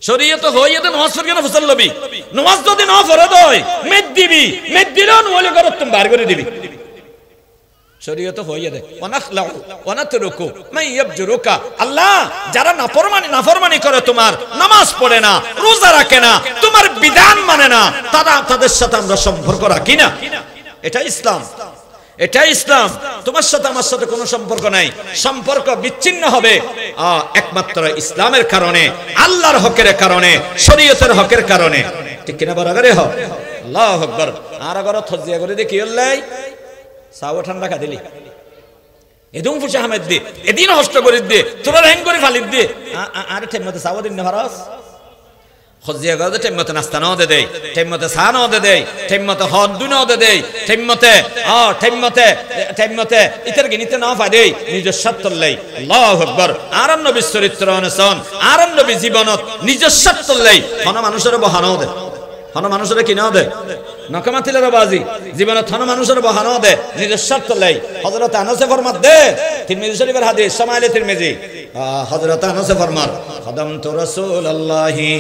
শরীয়তে হইয়ে তো নামাজ পড়িও না ফুসান লবি নামাজ যদি না ফরজ হয় মেদ দিবি মেদ দিলো নলে করত তুমি বার করে দিবি শরীয়ত হইয়ে দে ওয়ানাখলাউ ওয়ানাতরুকু মান ইয়াবজুরুকা আল্লাহ যারা নাফরমানি করে তোমার নামাজ পড়ে না রোজা রাখে না তোমার বিধান মানে না তাদের সাথে আমরা সম্পর্ক রাখি না এটা ইসলাম এটা ইসলাম তোমার সাথে আমার সাথে কোনো সম্পর্ক নাই সম্পর্ক বিচ্ছিন্ন হবে একমাত্র ইসলামের কারণে আল্লাহর হকের কারণে শরীয়তের হকের কারণে ঠিক কিনা বরাবরই হ আল্লাহু আকবার আর আগর থজিয়া করে দেখি আল্লাহ সাওয়া ঠান্ডা খা দিলি এদুম ফুসা আহমেদ দে এদিন হস্ত করে দে তোরা হ্যাং করে ফালিদ দে আর ঠেমতে সাওয়া দিন না ফারাস খজিয়া গদে টেমতে নাস্তা ন দে দেই টেমতে সা ন দে দেই টেমতে হদ্দু ন দে দেই টেমতে ইতর গিনিতে না পাই দেই নিজের স্বার্থলাই আল্লাহু আকবার আরন নবী চরিত্র অনুসরণ আরন নবী জীবনত নিজের স্বার্থলাই কোন মানুষের বহানো দে কোন মানুষের কি না দে নকমাতিলের বাজি জীবনত কোন মানুষের বহানো দে নিজের স্বার্থলাই হযরত আনাস ফরমাত দে তিরমিজি শরীফের হাদিস শামাইলে তিরমিজি হযরত আনাস ফরমান খাদামতু রাসূলুল্লাহি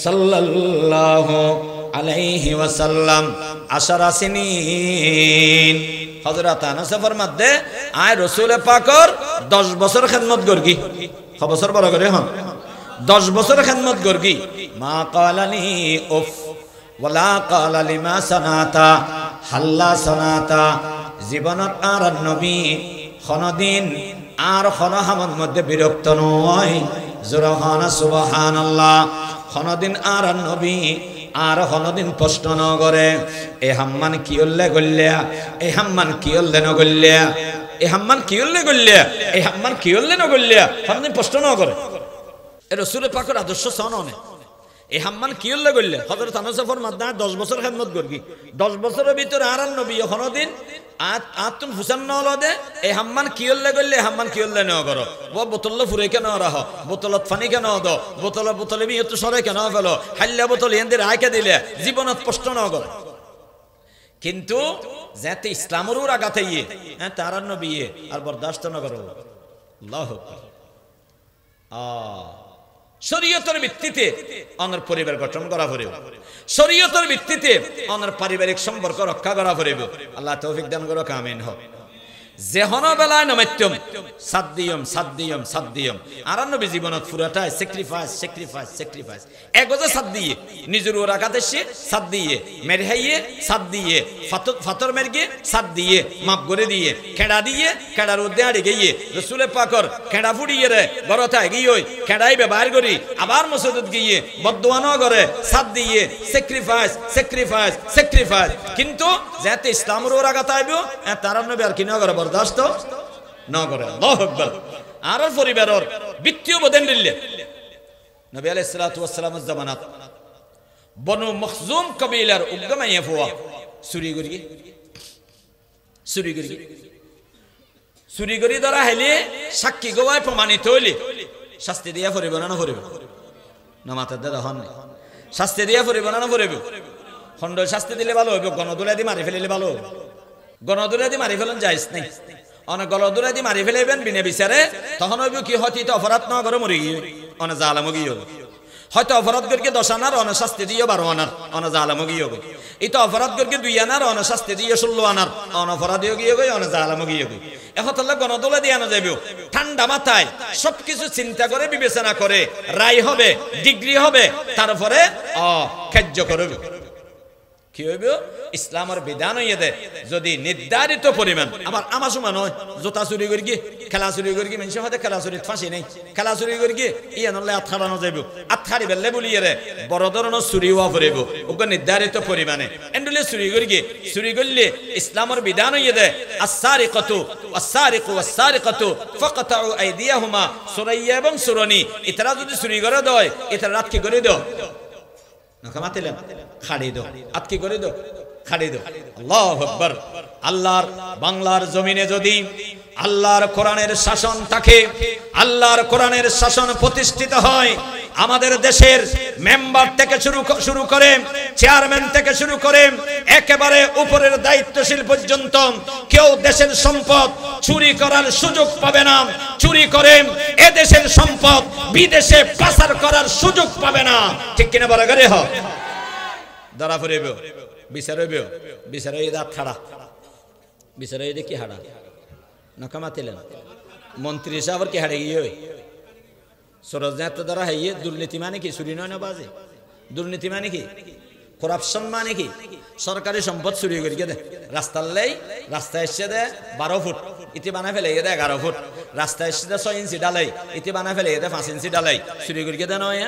সাল্লাল্লাহু আলাইহি ওয়াসাল্লাম 10 সিনিন হযরত আনাস ফরমাত দে আয় রাসূল পাকর 10 বছর খিদমত করগি ক বছর বড় করে হন 10 বছর খিদমত করগি মা ক্বালানি উফ ওয়ালা ক্বালা লিমা সানাতা হাল্লা সানাতা জীবনত আর নবী কোনদিন আর কোন হামর মধ্যে বিরক্ত নয় জোরহানা সুবহানাল্লাহ কোনদিন আর নবী আর কোনদিন প্রশ্ন ন করে এ হাম্মান কি হল্লে গল্লিয়া এ হাম্মান কি হল্লে ন গল্লিয়া এ হাম্মান কি হল্লে গল্লিয়া এ হাম্মান কি হল্লে ন গল্লিয়া কোনদিন প্রশ্ন ন করে এ রাসূল পাকের আদর্শ সননে এ হাম্মান কি হল্লে গল্লে হযরত আনাস ফরমাত 10 বছর খিদমত করগি 10 বছরের ভিতরে আর নবী কোনদিন আতুন হুসান নলদে এই হাম্মান কি হল্লে গল্লে হাম্মান কি হল্লে ন করো ও বোতল ফুরে কেন রাহ বোতলত পানি কেন দ বোতলে বি এত সরে কেন ফেলো হাল্লা বোতল এন্দের আইকে দিলে জীবনত প্রশ্ন ন করে কিন্তু যাতে ইসলামের আগাতে ইয়ে হ্যাঁ তার নবী আর বরদাস্ত ন করো আল্লাহু আকবার শরীয়তের ভিত্তিতে অনর পরিবার গঠন করা পড়বে শরীয়তের ভিত্তিতে অনর পারিবারিক সম্পর্ক রক্ষা করা পড়বে আল্লাহ তৌফিক দান করো আমিন হোক যেহন বেলায় নমত্যম সাদ্দিয়ম আর নবী জীবনত পুরাটাই স্যাক্রিফাইস একগজে সাদ দিয়ে নিজের ওরা কাদেশে সাদ দিয়ে মেরহাইয়ে সাদ দিয়ে ফাতর মেরগে সাদ দিয়ে মাপ করে দিয়ে খেড়া দিয়ে খেড়ার উদ্দে আড়ে গিয়ে রাসূল পাকর খেড়া ফুড়িয়ে রে গরতা গিয়ে খেড়াই ব্যবহার করি আবার মসজিদত গিয়ে বদদোয়া ন করে সাদ দিয়ে স্যাক্রিফাইস কিন্তু যাতে ইসলামের ওরা গাতাইবো তার নবী আর কি না করে বরদাস্ত না করে আল্লাহু আকবার আর পরিবারের বিত্তীয় বদেন দিলে নবী আলাইহিস সালাতু ওয়াস সালামের জামানাত বনু মখজুম কবিলার উগ্গমাইয়া ফুয়া চুরি করি ধরা হেলে সাক্ষী গোয়ায় প্রমাণিত হইলে শাস্তি দিয়া পড়িব না পড়িব না মাথার দাদা হন শাস্তি দিয়া পড়িব না পড়িব খণ্ড শাস্তি দিলে ভালো হইব গণদুলা দিয়ে মারি ফেলিলে ভালো হইব গণদুলা দিয়ে মারি ফেলন যাইস নাই অনেক গণদুলা দিয়ে মারি ফেলাইবেন বিনা বিচারে তখন হইব কি হয়তো অপরাধ না করে মরে গিয়ে অনেক জালামো গিয়ে হবে হয়তো অপরাধ করকে 10 আনার অনেক শাস্তি দিয়ে 12 আনার অনেক জালামো গিয়ে হবে এই তো অপরাধ করকে 2 আনার অনেক শাস্তি দিয়ে 16 আনার অনপরাধী গিয়ে হবে অনেক জালামো গিয়ে হবে এখন তাহলে গণদুলা দিয়ে আনা যাবে ঠান্ডা মাথায় সবকিছু চিন্তা করে বিবেচনা করে রায় হবে ডিগ্রি হবে তারপরে কার্য করবে কি হইব ইসলামের বিধান হইয়ে দে যদি নির্ধারিত পরিমাণ আবার আমার সময় নয় জোতা চুরি করি কি খেলা চুরি করি কি মানুষের হাতে খেলা চুরিত ফাঁসি নেই খেলা চুরি করি কি ইয়ে নলে আত খাড়ানো যাইব আত খাড়ি বেললে বলিয়ে রে বড় ধরনের চুরি হওয়া পড়িব ওকে নির্ধারিত পরিমাণে এন্ডলে চুরি করি কি চুরি করলে ইসলামের বিধান হইয়ে দে আস-সারিকাতু ওয়াস-সারিকাতু ফাকতাউ আইদিয়াহুমা সুরাইয়া এবং সুরনি ইতারা যদি চুরি করে দেয় ইতারা রাত কি করে দাও নকমাতিলেন খাড়ি দাও আতকি করে দাও খাড়ি দাও আল্লাহু আকবার আল্লাহর বাংলার জমিনে যদি আল্লাহর কোরআনের শাসন থাকে আল্লাহর কোরআনের শাসন প্রতিষ্ঠিত হয় আমাদের দেশের মেম্বার থেকে শুরু করে চেয়ারম্যান থেকে শুরু করে একেবারে উপরের দায়িত্বশীল পর্যন্ত কেউ দেশের সম্পদ চুরি করার সুযোগ পাবে না চুরি করে এ দেশের সম্পদ বিদেশে পাচার করার সুযোগ পাবে না ঠিক কিনা বলা করে হ ধরা পড়িব বিচার হইবে দাঁত খাড়া বিচার হইবে কি হাড়া নকামাতিলেন মন্ত্রী সাহেবের কি হাড়ে গিয়ে সরজনাত দ্বারা হাইয়ে দুর্নীতি মানে কি চুরি নয় না বাজে দুর্নীতি মানে কি করাপশন মানে কি সরকারি সম্পদ চুরি করে দে রাস্তার লাই রাস্তা এসে দে 12 ফুট ইতি বানায় ফেলে দে 11 ফুট রাস্তা এসে দে 6 ইঞ্চি ডালাই ইতি বানায় ফেলে দে 5 ইঞ্চি ডালাই চুরি করে দে নয়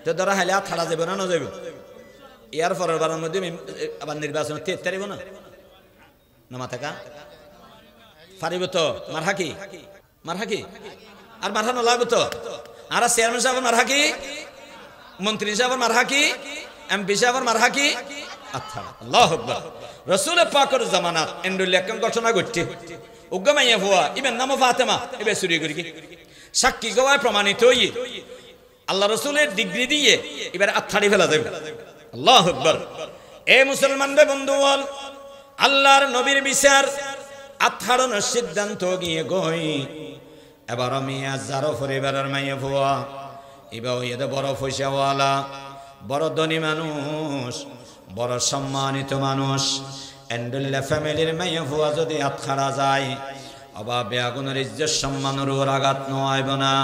তো দ্বারা হাইলে আর ছাড়া যাবে না না যাবে ইয়ার পরের বারের মধ্যে আবার নির্বাচন তেতারিব না না মাথাকা পারিব তো মারহাকি আর মারহানো লাগবে তো আর চেয়ারম্যান সাহেব মারহাকি মন্ত্রী সাহেবের মারহা কি, এমপি সাহেবের মারহা কি, আত্থাড়া। আল্লাহু আকবার। রাসূল পাকের জামানাত এন্ডুল একন ঘটনা ঘটছে। উগ্গমাইয়া ফুয়া ইবেন নাম ফাতেমা ইবে চুরি করি কি সাক্ষী গওয়ায় প্রমাণিত হই আল্লাহ রাসূলের ডিগ্রি দিয়ে এবারে আত্থাড়ি ফেলা যাবে। আল্লাহু আকবার। এ মুসলমানদের বন্ধুগণ, আল্লাহর নবীর বিচার আত্থাড়ানোর সিদ্ধান্ত গিয়ে গই। এবার আমি যারো পরিবারের মাইয়া ফুয়া এবার এদের বড় পয়সাওয়ালা, বড় ধনী মানুষ, বড় সম্মানিত মানুষ, এন্ডুল্লা ফ্যামিলির মাইয়া ফুয়া যদি আত্খাড়া যায় অবা বেআগুনের ইজ্জত সম্মানের ওর আঘাত নয় না।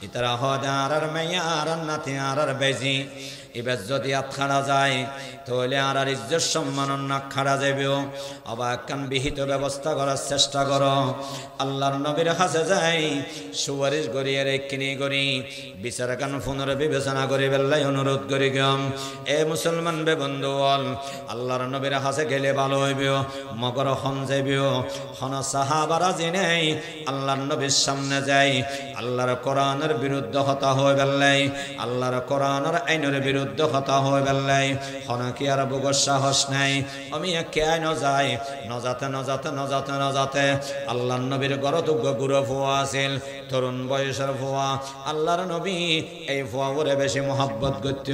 ইতারা হদার আর মাইয়া আর নাতি আর বেজি এবার যদি আত্খাড়া যায় তাহলে আর ইজ্জত সম্মান না খাড়া যাবেও। অবা একখান বিহিত ব্যবস্থা করার চেষ্টা করো। আল্লাহর নবীর কাছে যাই সুপারিশ করি আর কিনি করি বিচার কান পুনর বিবেচনা করি বেল্লাই অনুরোধ করি গম। এ মুসলমান বে বন্ধুগণ, আল্লাহর নবীর কাছে গেলে ভালো হইবেও, মগর হন যাইবেও। হন সাহাবারা জেনেই আল্লাহর নবীর সামনে যাই আল্লাহর কোরআনের বিরুদ্ধে হতা হয়ে বেল্লাই, আল্লাহর কোরআনের আইনের বিরুদ্ধে হতা হয়ে বেল্লাই। হন কি আর বুগর সাহস নাই। আমি কে আই নজাই নজাতে নজাতে নজাতে নজাতে আল্লাহর নবীর গরতুগ্য গুরু ফুয়া আছিল, তরুণ বয়সের ফুয়া। আল্লাহর নবী এই ফুয়া ওরে বেশি মোহাব্বত করত।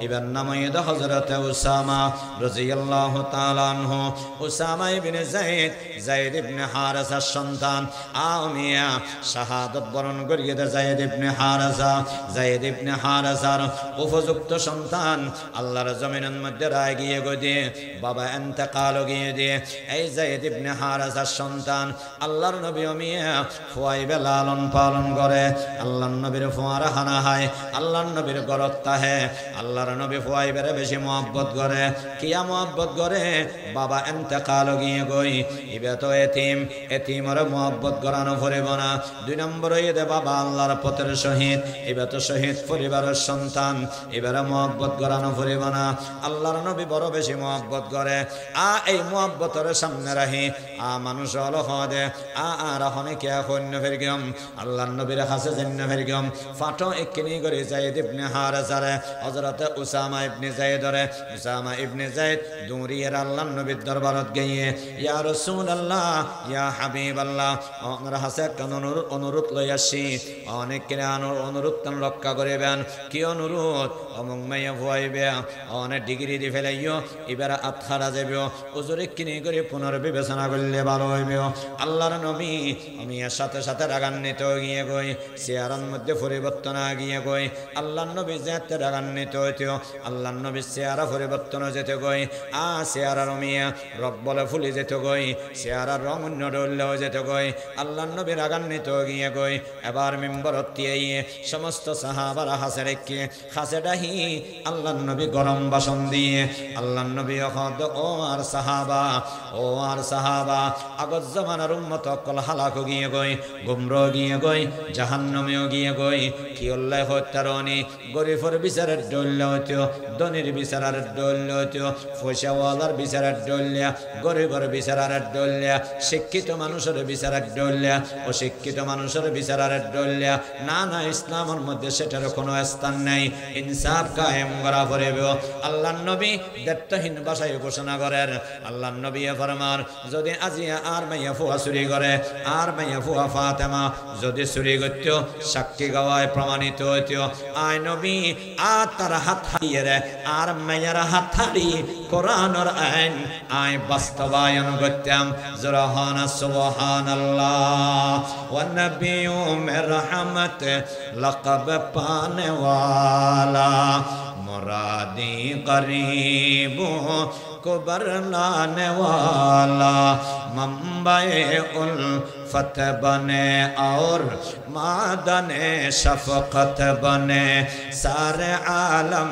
এবার নাম হযরত উসামা রাদিয়াল্লাহু তাআলা আনহু। উসামা ইবনে যায়েদ, যায়েদ ইবনে হারেসার সন্তান। আমিয়া শাহাদাত বরণ করিয়ে দে যায়েদ ইবনে হারেসা। যায়েদ ইবনে হারেসার উপযুক্ত সন্তান আল্লাহর জমিনের মধ্যে রায় গিয়ে গদি বাবা ইন্তেকাল গিয়ে দিয়ে এই যায়েদ ইবনে হারেসার সন্তান আল্লাহর নবী মিয়া ফুয়াইবে লালন পালন করে। আল্লাহর নবীর ফুয়ার হানা হয়, আল্লাহর নবীর গরত তাহে। আল্লাহর নবী ফুয়াইবেরে বেশি মহব্বত করে। কিয়া মহব্বত করে? বাবা ইন্তেকাল গিয়ে গই ইবে তো এতিম, এতিমর মহব্বত করানো পড়িব না। 2 নম্বর দে বাবা আল্লাহর পথের শহীদ, এবে তো শহীদ পরিবারের সন্তান, এবারে মহব্বত করানো পড়িব না। আল্লাহর নবী বড় বেশি মহব্বত করে। এই মহব্বতের সামনে রাহি মানুষ হলো হদে আর হনে কে হন্য ফেরগম আল্লাহর নবীর কাছে জন্য ফেরগম ফাটো একনি করে যায়েদ ইবনে হারেসারে হযরত উসামা ইবনে যায়েদরে। উসামা ইবনে যায়েদ দৌড়িয়ে আল্লাহর নবীর দরবারত গিয়ে ইয়া রাসূলুল্লাহ ইয়া হাবিবাল্লাহ আমার কাছে কোন অনুরোধ লই আসি। অনেক কিনে অনুরোধ রক্ষা করিবেন। কি অনুরোধ? অমং মাইয়া ভুয়াইবে অনেক ডিগ্রি দি ফেলাইও এবার আত্খারা যাবেও। ওজরে কিনে করে পুনর্বিবেচনা করলে ভালো হইবেও। আল্লাহর নবী আমি এর সাথে সাথে রাগান্বিত গিয়ে গই চেয়ারের মধ্যে পরিবর্তন গিয়ে গই। আল্লাহর নবী যেতে রাগান্বিত হইতেও আল্লাহর নবী চেয়ারা পরিবর্তন যেতে গই চেয়ারার মিয়া রব বলে ফুলি যেতে গই, চেয়ারার রং অন্য ডললেও যেতে গই। আল্লাহর নবী রাগান্বিত গিয়ে গই এবার মেম্বরত দিয়ে সমস্ত সাহাবারা হাসে রেখে হাসে ডাহি আল্লাহর নবী গরম বাসন দিয়ে আল্লাহর নবী ও আর সাহাবা, ও আর সাহাবা আগত জামানার উম্মত অকল হালাক গিয়ে গই, গুমরা গিয়ে গই, জাহান্নামেও গিয়ে গই। কি আল্লাহ হত্যারণী গরিবের বিচারের ডল্লে হইতো, ধনীর বিচারের ডল্লে হইতো, পয়সাওয়ালার বিচারের ডল্লিয়া, গরিবের বিচারের ডল্লিয়া, শিক্ষিত মানুষের বিচারের ডল্লিয়া, অশিক্ষিত মানুষের বিচারের ডল্লিয়া। না না, ইসলামের মধ্যে সেটার কোনো স্থান নাই। ইনসাফ কায়েম করা পড়বে। আল্লাহর নবী দায়িত্বহীন ভাষায় ঘোষণা করেন। আল্লাহর নবী ফরমান যদি আজিয়া আর মাইয়া ফুয়া চুরি করে, আর মাইয়া ফুয়া ফাতেমা যদি চুরি করত সাক্ষী গাওয়ায় প্রমাণিত হইত আয় নবী আর তার হাত হারিয়ে রে আর মাইয়ার হাত হারি কোরআনের আইন আয় বাস্তবায়ন করতাম। জোরাহানা সুবহানাল্লাহ ওয়া নবিয়্যু মির রহমত লকব পানে ওয়ালা मुरादी गरीबों को बरलाने वाला मंबए उल्फत बने और मादने शफकत बने सारे आलम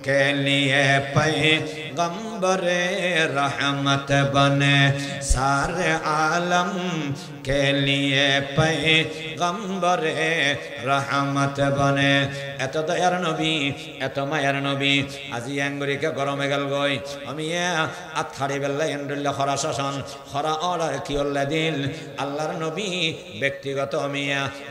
के लिए पैगंबरे रहमत बने सारे आलम के लिए पैगंबरे रहमत बने। এত দয়ার নবী এত মায়ার নবী আজি অ্যাঙ্গুরিকে গরমে গেল গই আমি আথাড়ি বেল্লা এন্ডুল্লা খরা শাসন খরা অর্ডার কি উল্লা দিল আল্লাহর নবী ব্যক্তিগত আমি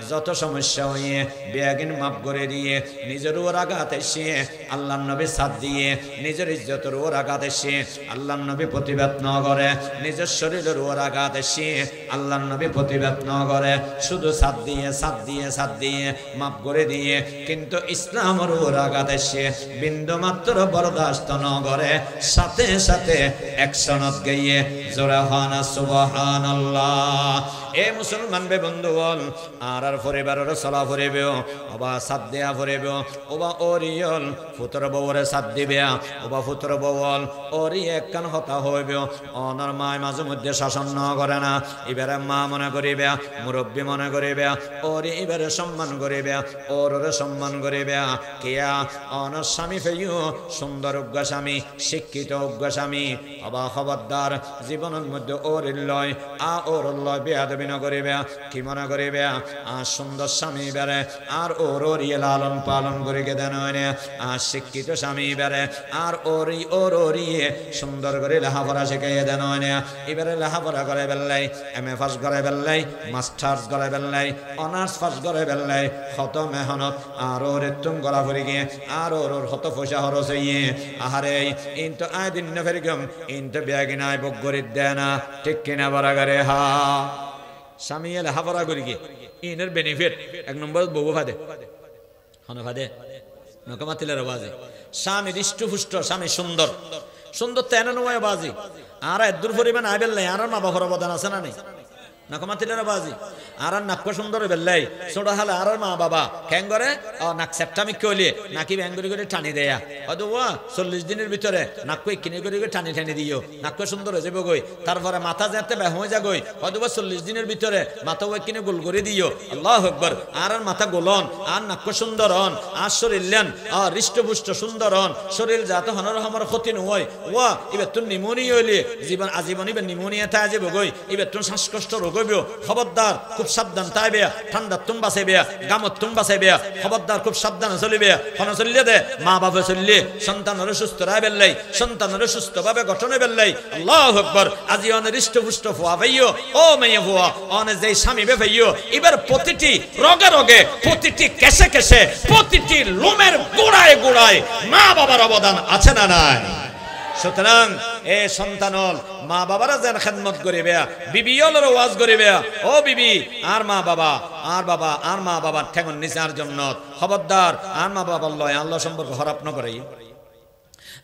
যত সমস্যা হইয়ে বেয়াগিন মাফ করে দিয়ে নিজের ওর আঘাত এসে আল্লাহর নবী সাথ দিয়ে নিজের ইজ্জতের ওর আঘাত এসে আল্লাহর নবী প্রতিবাদ ন করে নিজের শরীরের ওর আঘাত এসে আল্লাহর নবী প্রতিবাদ ন করে শুধু সাথ দিয়ে মাফ করে দিয়ে কিন্তু ইসলামের ওর আঘাত এসে বিন্দু মাত্র বরদাস্ত ন করে সাথে সাথে একশনত গিয়ে জোরে হানা সুবহানাল্লাহ এ মুসলমান বে বন্ধু বল আর পরিবারের চলা ফুরিবে ওবা সাথ দেয়া ফুরিবে ওবা ওরিয়ল ফুতর বউরে সাথ দিবে ওবা ফুতর বউল ওরি একখান হতা হইবে অনার মায় মাঝে মধ্যে শাসন ন করে না এবারে মা মনে করিবে মুরব্বী মনে করিবে ওরি এবারে সম্মান করিবে ওরে সম্মান করিবে কেয়া অনার স্বামী ফেইও সুন্দর উগ্র স্বামী শিক্ষিত উগ্র স্বামী অবা খবরদার জীবনের মধ্যে ওরিল লয় ওর লয় বেয়াদবি ন করিবে কি মনে করিবে সুন্দর স্বামী বেড়ে আর ওর ইয়ে লালন পালন করিকে দেন শিক্ষিত স্বামী বেড়ে আর ওর সুন্দর করে লেখাপড়া শিখাইয়ে দেন এবারে লেখাপড়া করে বেললাই MA পাস করে বেললাই মাস্টার্স করে বেললাই অনার্স পাস করে বেললাই কত মেহনত আর ওর তুম গলা ফুরি গিয়ে আর ওর কত পয়সা খরচ হইয়ে আহারে ইনতো আয় দিন না ফেরিকম ইনতো বেয়াগিনায় বক গরিব দেয় না ঠিক কিনা বরাগারে হা স্বামী লেখাপড়া করি গিয়ে ইনের বেনিফিট এক নম্বর বউ ফাদে হন ফাদে নকমাতিলের বাজি স্বামী হৃষ্টপুষ্ট স্বামী সুন্দর সুন্দর তেন নয় বাজি আর দূর পরিমাণ আইবেল নাই আর মা বাবার অবদান আছে না নেই নকমাতিলের বাজি আর নাক্য সুন্দর বেল্লাই ছোট হালে আর মা বাবা কেন করে নাক সেপ্টামি কইলে নাকি ব্যাঙ্গুরি করে টানি দেয়া হয়তো 40 দিনের ভিতরে নাক্য কিনে করে টানি টানি দিও নাক্য সুন্দর হয়ে যাবে গই তারপরে মাথা যেতে হয়ে যা গই হয়তো 40 দিনের ভিতরে মাথা ওই কিনে গোল করে দিও আল্লাহু আকবার আর মাথা গোলন আর নাক্য সুন্দর হন আর শরীর লেন হৃষ্টপুষ্ট সুন্দর হন শরীর যাতে হনর আমার ক্ষতি নয় এবার তুন নিমোনিয়া হইলে জীবন আজীবন এবার নিমোনিয়া থাকে যাবে গই এবার তুন শ্বাসকষ্ট রোগ খবরদার খুব সাবধান তাইবে ঠান্ডা তুম বাঁচাইবে গামত তুম বাঁচাইবে খবরদার খুব সাবধানে চলিবে হন চলিয়ে দে মা বাবা চললে সন্তানের সুস্থ রায় বেললাই সন্তানের সুস্থ ভাবে গঠনে বেললাই আল্লাহু আকবার আজি অনে হৃষ্টপুষ্ট ফুয়া ভাইও ও মেয়ে ফুয়া অনে যে স্বামী বে ভাইও এবার প্রতিটি রগে রগে প্রতিটি কেসে কেসে প্রতিটি লোমের গোড়ায় গোড়ায় মা বাবার অবদান আছে না নাই সুতরাং এ সন্তানল মা বাবারা যেন খেদমত করিবে বিবিয়লের ওয়াজ করিবে ও বিবি আর মা বাবা আর মা বাবার ঠেঙন নিচার জন্য খবরদার আর মা বাবার লয় আল্লাহ সম্পর্ক খারাপ ন করাই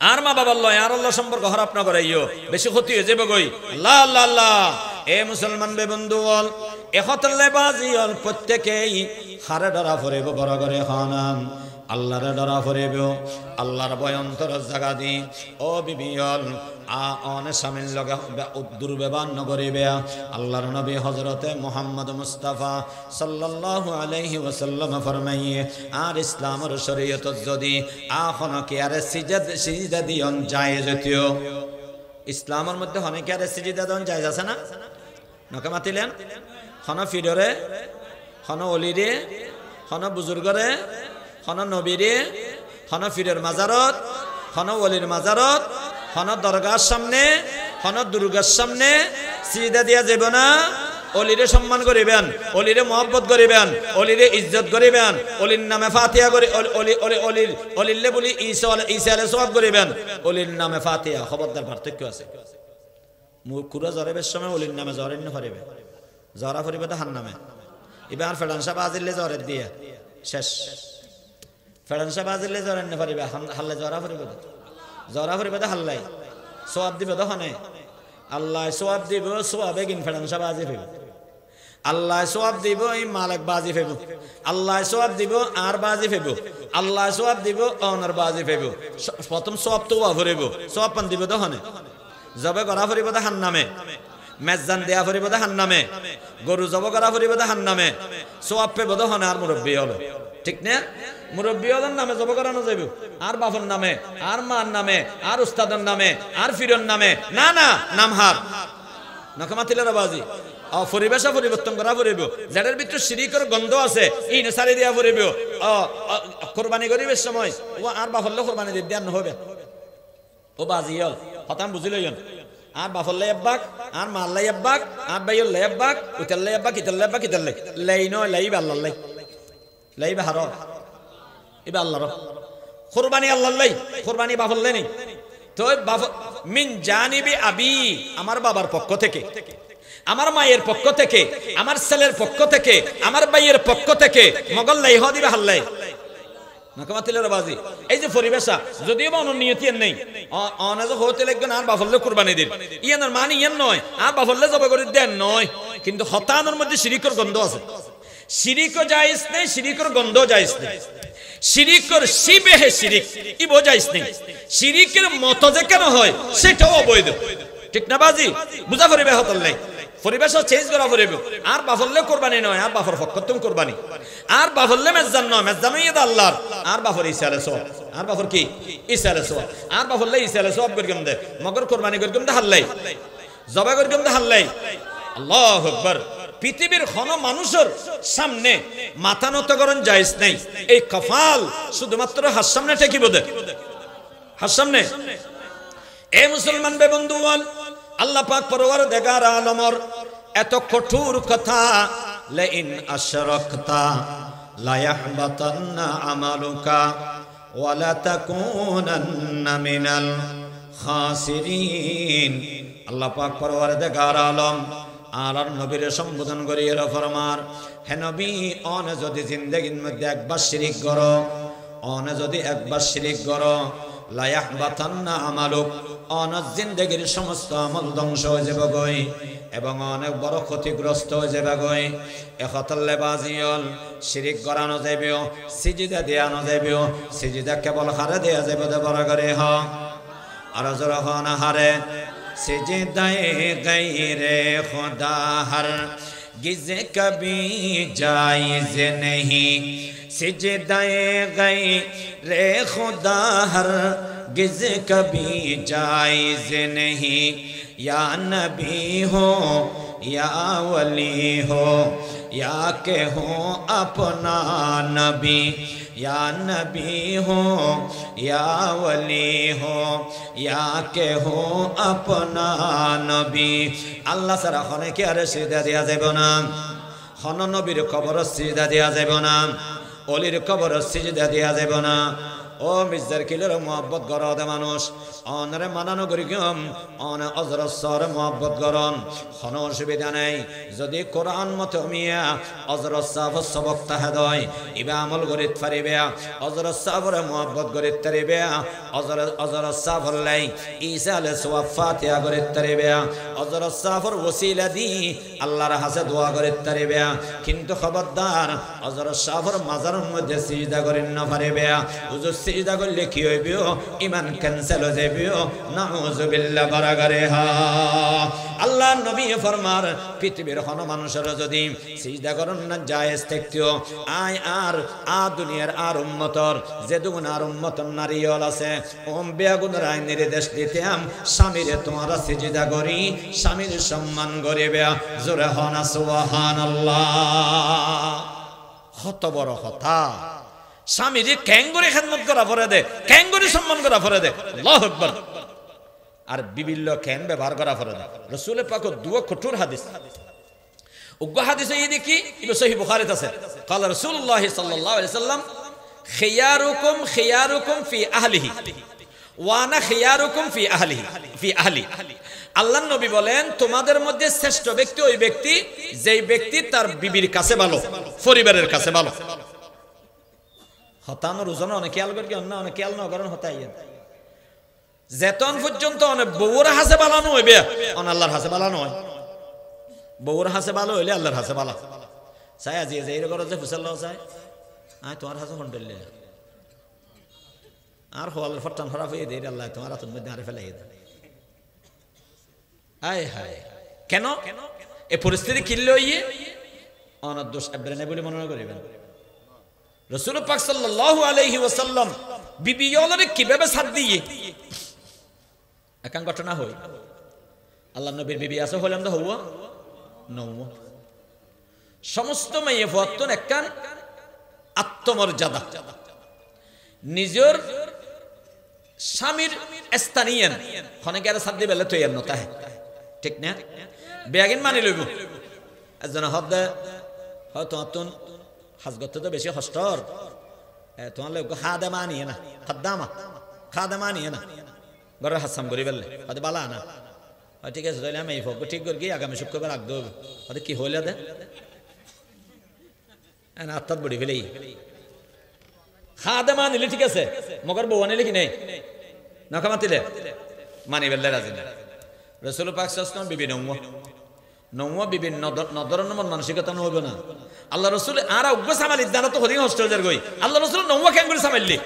আর মা বাবার লয় আর আল্লাহ সম্পর্ক খারাপ ন করাইও বেশি ক্ষতি হয়ে যাবে গই আল্লাহ আল্লাহ আল্লাহ এ মুসলমান বে বন্ধু বল এখতলে বাজি হল প্রত্যেকেই হারে ডরা ফরিব বড় করে খানান আল্লাহরে ডরা ফরিব আল্লাহর ভয় অন্তর জাগা দি ও বিবিয়ল অনে স্বামীর লগে দুর্ব্যবহার নকরিবে আল্লাহর নবী হযরতে মুহাম্মদ মুস্তাফা সাল্লাল্লাহু আলাইহি ওয়াসাল্লাম ফরমাইয়ে আর ইসলামের শরীয়ত যদি আখন কি আরে সিজদা দিয়ন জায়েজ হতিও ইসলামের মধ্যে অনেক আরে সিজদা দিয়ন জায়েজ আছে না নকে মাতিলেন হন ফিডরে হন অলিরে হন বুজুর্গরে হন নবীরে হন ফিরের মাজারত হন ওলির মাজারত হন দরগার সামনে হন দুর্গার সামনে সিজদা দিয়া যাব না অলিরে সম্মান করিবেন অলিরে মহব্বত করিবেন অলিরে ইজ্জত করিবেন অলির নামে ফাতিহা করি অলিলে বলি ঈসা আলাইহিস সালাম করিবেন অলির নামে ফাতিহা খবরদার পার্থক্য আছে কুরা জরেবের সময় অলির নামে জরেন না পারিবে জরা পরিবে তো হান নামে এবার ফেডান সাহেব আজিলে জরের দিয়ে শেষ ফেডান সাহেব আজিলে জরেন না পারিবে হাল্লে জরা পরিবে তো হাল্লাই সোয়াব দিবে তো হনে আল্লাহ সোয়াব দিব সোয়াবে গিন ফেডান সাহেব আজি ফেব আল্লাহ সোয়াব দিব এই মালিক বাজি ফেব আল্লাহ সোয়াব দিব আর বাজি ফেব আল্লাহ সোয়াব দিব অনার বাজি ফেব প্রথম সোয়াব তো ভরিব সোয়াব পান দিব তো হনে জবে করা ফুরিব তো হান নামে মেজান দেয়া ফুরিব তো হান নামে গরু জব করা ফুরিব তো হান নামে সোয়াব পেব তো হনে আর মুরব্বী হলো ঠিক না মুরব্বী হলেন নামে জব করানো যাইব আর বাপর নামে আর মার নামে আর উস্তাদের নামে আর ফিরন নামে না না নাম হার নকমাতিলের বাজি পরিবেশ পরিবর্তন করা পড়িব যাদের ভিতর শিরিকের গন্ধ আছে ই নেসারি দিয়া পড়িব কোরবানি করিবার সময় ও আর বাফল্লে কোরবানি দিয়া নহবে ও বাজিয়ল হতাম বুঝিলইন আর বাফল্লে একবাক আর মাল্লাই একবাক আর বাইল লে একবাক উতাল্লে একবাক ইতাল্লে একবাক ইতাল্লে লাই নয় লাইব আল্লাহ লাই লাইব হার ইবা আল্লাহর কোরবানি আল্লাহ লাই কোরবানি বাফল্লে নেই তো মিন জানিবি আবি আমার বাবার পক্ষ থেকে আমার মায়ের পক্ষ থেকে আমার ছেলের পক্ষ থেকে আমার ভাইয়ের পক্ষ থেকে মগল লাই হ দিবে হাল্লাই নাকামাতিলের বাজি এই যে পরিবেশা যদিও বা অনিয়তি নেই অনাজ হতে লাগবে আর বাফল্লে কুরবানি দিন ইয়ানোর মানে ইয়ান নয় আর বাফল্লে জবাই করে দেন নয় কিন্তু হতানোর মধ্যে শিরিকের গন্ধ আছে শিরিকও জায়েজ নেই শিরিকের গন্ধ জায়েজ নেই শিরিকের শিবেহে শিরিক ইবো জায়েজ নেই শিরিকের মত যে কেন হয় সেটাও অবৈধ ঠিক না বাজি বুঝা পরিবে হতল নাই পরিবেশ চেঞ্জ করা পড়িব আর বাফল্লে কোরবানি নয় আর বাফর ফকতুম কোরবানি আর বাফল্লে মেজান নয় মেজান ইদ আল্লাহর আর বাফর ইসালে সব আর বাফর কি ইসালে সব আর বাফল্লে ইসালে সব করগম দে মগর কোরবানি করগম দে হাল্লাই জবা করগম দে হাল্লাই আল্লাহু আকবার পৃথিবীর কোন মানুষের সামনে মাথা নত করন জায়েজ নাই এই কফাল শুধুমাত্র হাত সামনে ঠেকিব দে হাত সামনে এ মুসলমান বে বন্ধুগণ আল্লাহ পাক পরওয়ারদিগার আলমর এত কঠোর কথা লা ইন আশরাকতা লা ইয়াহবাতান্না আমালুকা ওয়া লা তাকুনান্না মিনাল খাসিরিন আল্লাহ পাক পরওয়ারদিগার আলম আর নবীর সম্বোধন করিয়ে ফরমার হে নবী অন যদি জিন্দেগির মধ্যে একবার শিরিক করো অন যদি একবার শিরিক করো লা ইয়াহবাতান্না আমালুক অনাজ জিন্দেগির সমস্ত আমল ধ্বংস হয়ে যাবে গই এবং অনেক বড় ক্ষতিগ্রস্ত হয়ে যাবে গই একতাল্লে বাজিয়ল শিরিক করানো যাবেও সিজদা দেয়ানো যাবেও সিজদা কেবল হারে দেয়া যাবে দে বড় করে হ আর জোরা হ না হারে সিজদায়ে গায়রে খুদা হর गिज़े कभी जायज़ नहीं सिजदाए गैरे खुदा हर गिज़ कभी जायज़ नहीं या नबी हो या वली हो या के हो अपना नबी या नबी हो या वली हो या के हो अपना नबी अल्लाह सारा खने के आरे सिजदा दिया जाबे ना खन नबीर कबर सिजदा दिया जाबे ना ओलिर कबर सिजदा दिया जाबे ना ও মির্জার কিলের মোহাব্বত করো দে মানুষ অনরে মানানো করি কিম অন অজরত সরে মোহাব্বত করন কোনো অসুবিধা নেই যদি কোরআন মতে মিয়া অজরত সাহ সবক তাহাদয় ইবা আমল করিত পারিবে অজরত সাহরে মোহাব্বত করিত পারিবে অজরত সাহ লাই ঈসা আলাইহিস ফাতিহা করিত পারিবে অজরত সাহর ওসিলা দি আল্লাহর হাসে দোয়া করিত পারিবে কিন্তু খবরদার অজরত সাহর মাজারের মধ্যে সিজদা করিন না পারিবে হুজুর সিজদা করলে কি হইবে ঈমান ক্যান্সেল হয়ে যাবে নাউযু বিল্লাহ বারাগারে হা আল্লাহ নবী ফরমার পৃথিবীর কোন মানুষের যদি সিজদা করন না জায়েজ থাকতো আয় আর দুনিয়ার আর উম্মতর যে দুগুণ আর উম্মতর নারীল আছে বেগুনের আইন নির্দেশ দিতাম স্বামীরে তোমরা সিজদা করি স্বামীর সম্মান করিবে জোরে হন সুবহানাল্লাহ কত বড় কথা স্বামীরে ক্যাঙ্গরে খেদমত করা পড়ে দে ক্যাঙ্গরে সম্মান করা পড়ে দে আল্লাহু আকবার আর বিভিন্ন ক্যান ব্যবহার করা পড়ে দে রাসূল পাক দুয়া কঠোর হাদিস উগ্র হাদিস এই দেখি ইবনে সহিহ বুখারীত আছে قال رسول الله صلى الله عليه وسلم خياركم في اهله وانا خياركم في اهلي আল্লাহর নবী বলেন তোমাদের মধ্যে শ্রেষ্ঠ ব্যক্তি ওই ব্যক্তি যেই ব্যক্তি তার বিবির কাছে ভালো পরিবারের কাছে ভালো হতানোর ওজন অনেক খেয়াল করি অনেক খেয়াল না করেন হতাই যেতন পর্যন্ত অনেক বউর হাসে বালানো হইবে অন আল্লাহর হাসে বালানো হয় বউর হাসে ভালো হইলে আল্লাহর হাসে বালা চাই আজি যে এর ঘরে যে ফুসাল্লাহ চাই আয় তোমার হাসে হন্ডলে আর হওয়াল ফটান খারাপ হয়ে দেয় আল্লাহ তোমার হাতের মধ্যে আরে ফেলাই দেয় আয় হায় কেন এই পরিস্থিতি কিনলে হইয়ে অনার দোষ এবরে নাই বলে মনে করিবেন রাসূল পাক সাল্লাল্লাহু আলাইহি ওয়াসাল্লাম বিবি ইয়লরে কিভাবে সাথ দিয়ে একান ঘটনা হই আল্লাহর নবীর বিবি আছে হলাম তো হওয়া নৌম সমস্ত মাইয়ে ফুয়াত্তন একখান আত্মমর্যাদা নিজের স্বামীর স্থানীয়ান খনেকের সাদ্দি বেলে তো এর নতা ঠিক না বেয়াগিন মানি লইব একজন হদ হয়তো আত্মন হাজগত তো বেশি হস্তর তোমার লোক খাদামা নিয়ে না খাদামা নিয়ে না ঘরের হাসাম করি বেললে হয়তো বালা না ঠিক আছে তাহলে আমি এই ফোক ঠিক করি আগামী শুক্রবার রাখ দেবো হয়তো কি হইলে দে আত্মাত বড়ি ফেলেই খাদামা নিলে ঠিক আছে মগর বউ আনিলে কি নেই নখা মাতিলে মানি বেললে রাজি না রসুল পাক সাল্লাল্লাহু বিবি নৌম বিভিন্ন নদরন মানসিকতা হইব না আল্লাহ রসুল আর উগ্র সামালি জানা তো হদিন হস্টেলের গই আল্লাহ রসুল নৌম কেন করে সামাইলি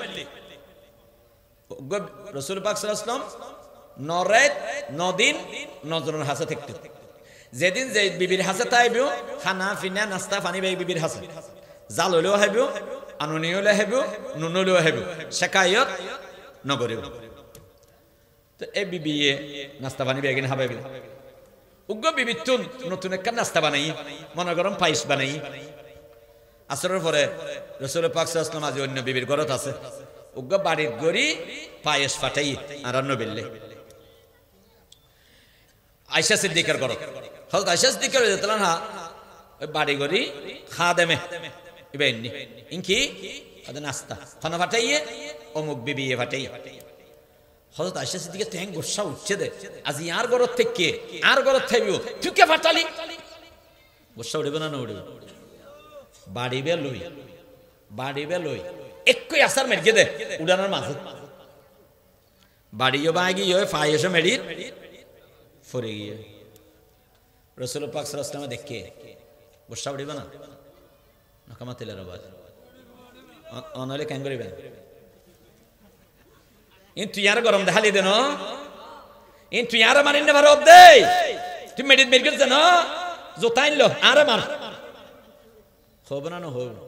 রসুল পাক সাল্লাল্লাহু আলাইহি ওয়াসাল্লাম নরাত নদিন নজরের হাসে থাকতো যেদিন যে বিবির হাসে তাইবো খানা পিনা নাস্তা পানি বাই বিবির হাসে জাল হলেও হাইব আনুনি হলে হাইব নুন হলেও হাইব শেখায়ত নগরেও তো এই বিবিয়ে নাস্তা পানি বেগিন হাবাইব উগ্র বিবিতুন নতুন একটা নাস্তা বানাই মনে গরম পায়েস বানাই আসরের পরে রসুল পাক সাল্লাল্লাহু আলাইহি ওয়াসাল্লাম আজ অন্য বিবির ঘরত আছে উগ্র বাড়ির গড়ি পায়েস ফাটাই আর অন্য বিললে আয়েশা সিদ্দিকার ঘর হযরত আয়েশা সিদ্দিকা রাদিয়াল্লাহু আনহা ওই বাড়ি গড়ি খাদেমে ইবেননি ইনকি আদা নাস্তা খানা ফাটাইয়ে অমুক বিবিয়ে ফাটাই হযরত আয়েশা সিদ্দিকা তেন গোসা উঠছে দে আজ ইয়ার ঘর থেকে আর ঘর থাইবো তুই কে ফাটালি গোসা উঠবে না উঠবে বাড়িবে লই একই আসার মেরকে দে উড়ানোর মাঝে বাড়িও বাগি ওই ফায়েসে মেরি ফরে গিয়ে রসুল পাক সাল্লাল্লাহু আলাইহি ওয়াসাল্লাম দেখে গোসা উঠবে না নকামাতিলের আওয়াজ অনলে কেন করিবেন ইন তুই আর গরম দেখালি দেন ইন তুই আর মারিন না ভারত দে তুই মেডিট মেডিকেল দেন জোতাইল আর মার হবে না হবে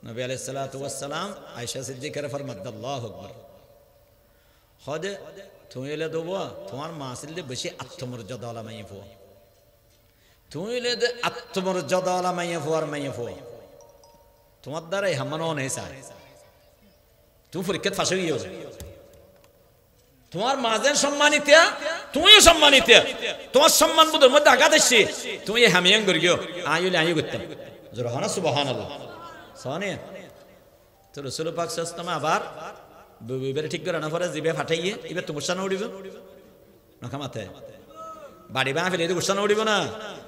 নবী আলাইহিস সালাতু ওয়াস সালাম আয়েশা সিদ্দিকার ফরমাত আল্লাহু আকবার হদে তুমি এলে দেবো তোমার মা আসলে বেশি আত্মমর্যাদা ওয়ালা মাইয়া ফো তুমি এলে আত্মমর্যাদা ওয়ালা মাইয়া ফো আর মাইয়া ফো তোমার দ্বারাই হামানো নেই স্যার তুমি পরীক্ষা ফাঁসে গিয়ে তোমার মাঝের সম্মানিত তুমিও সম্মানিত তোমার সম্মান বোধের মধ্যে আঘাত এসছে তুমি হামিয়াং করি গিয়ে আইলে আইও করতাম জোর হনা সুবহানাল্লাহ সনে তো রাসূল পাক সাল্লাল্লাহু আলাইহি ওয়াসাল্লাম আবার বিবিরে ঠিক করে না পরে জিবে ফাটাইয়ে এবার তো গুছানো উড়িব নখামাতে বাড়ি বা ফেলে তো গুছানো উড়িব না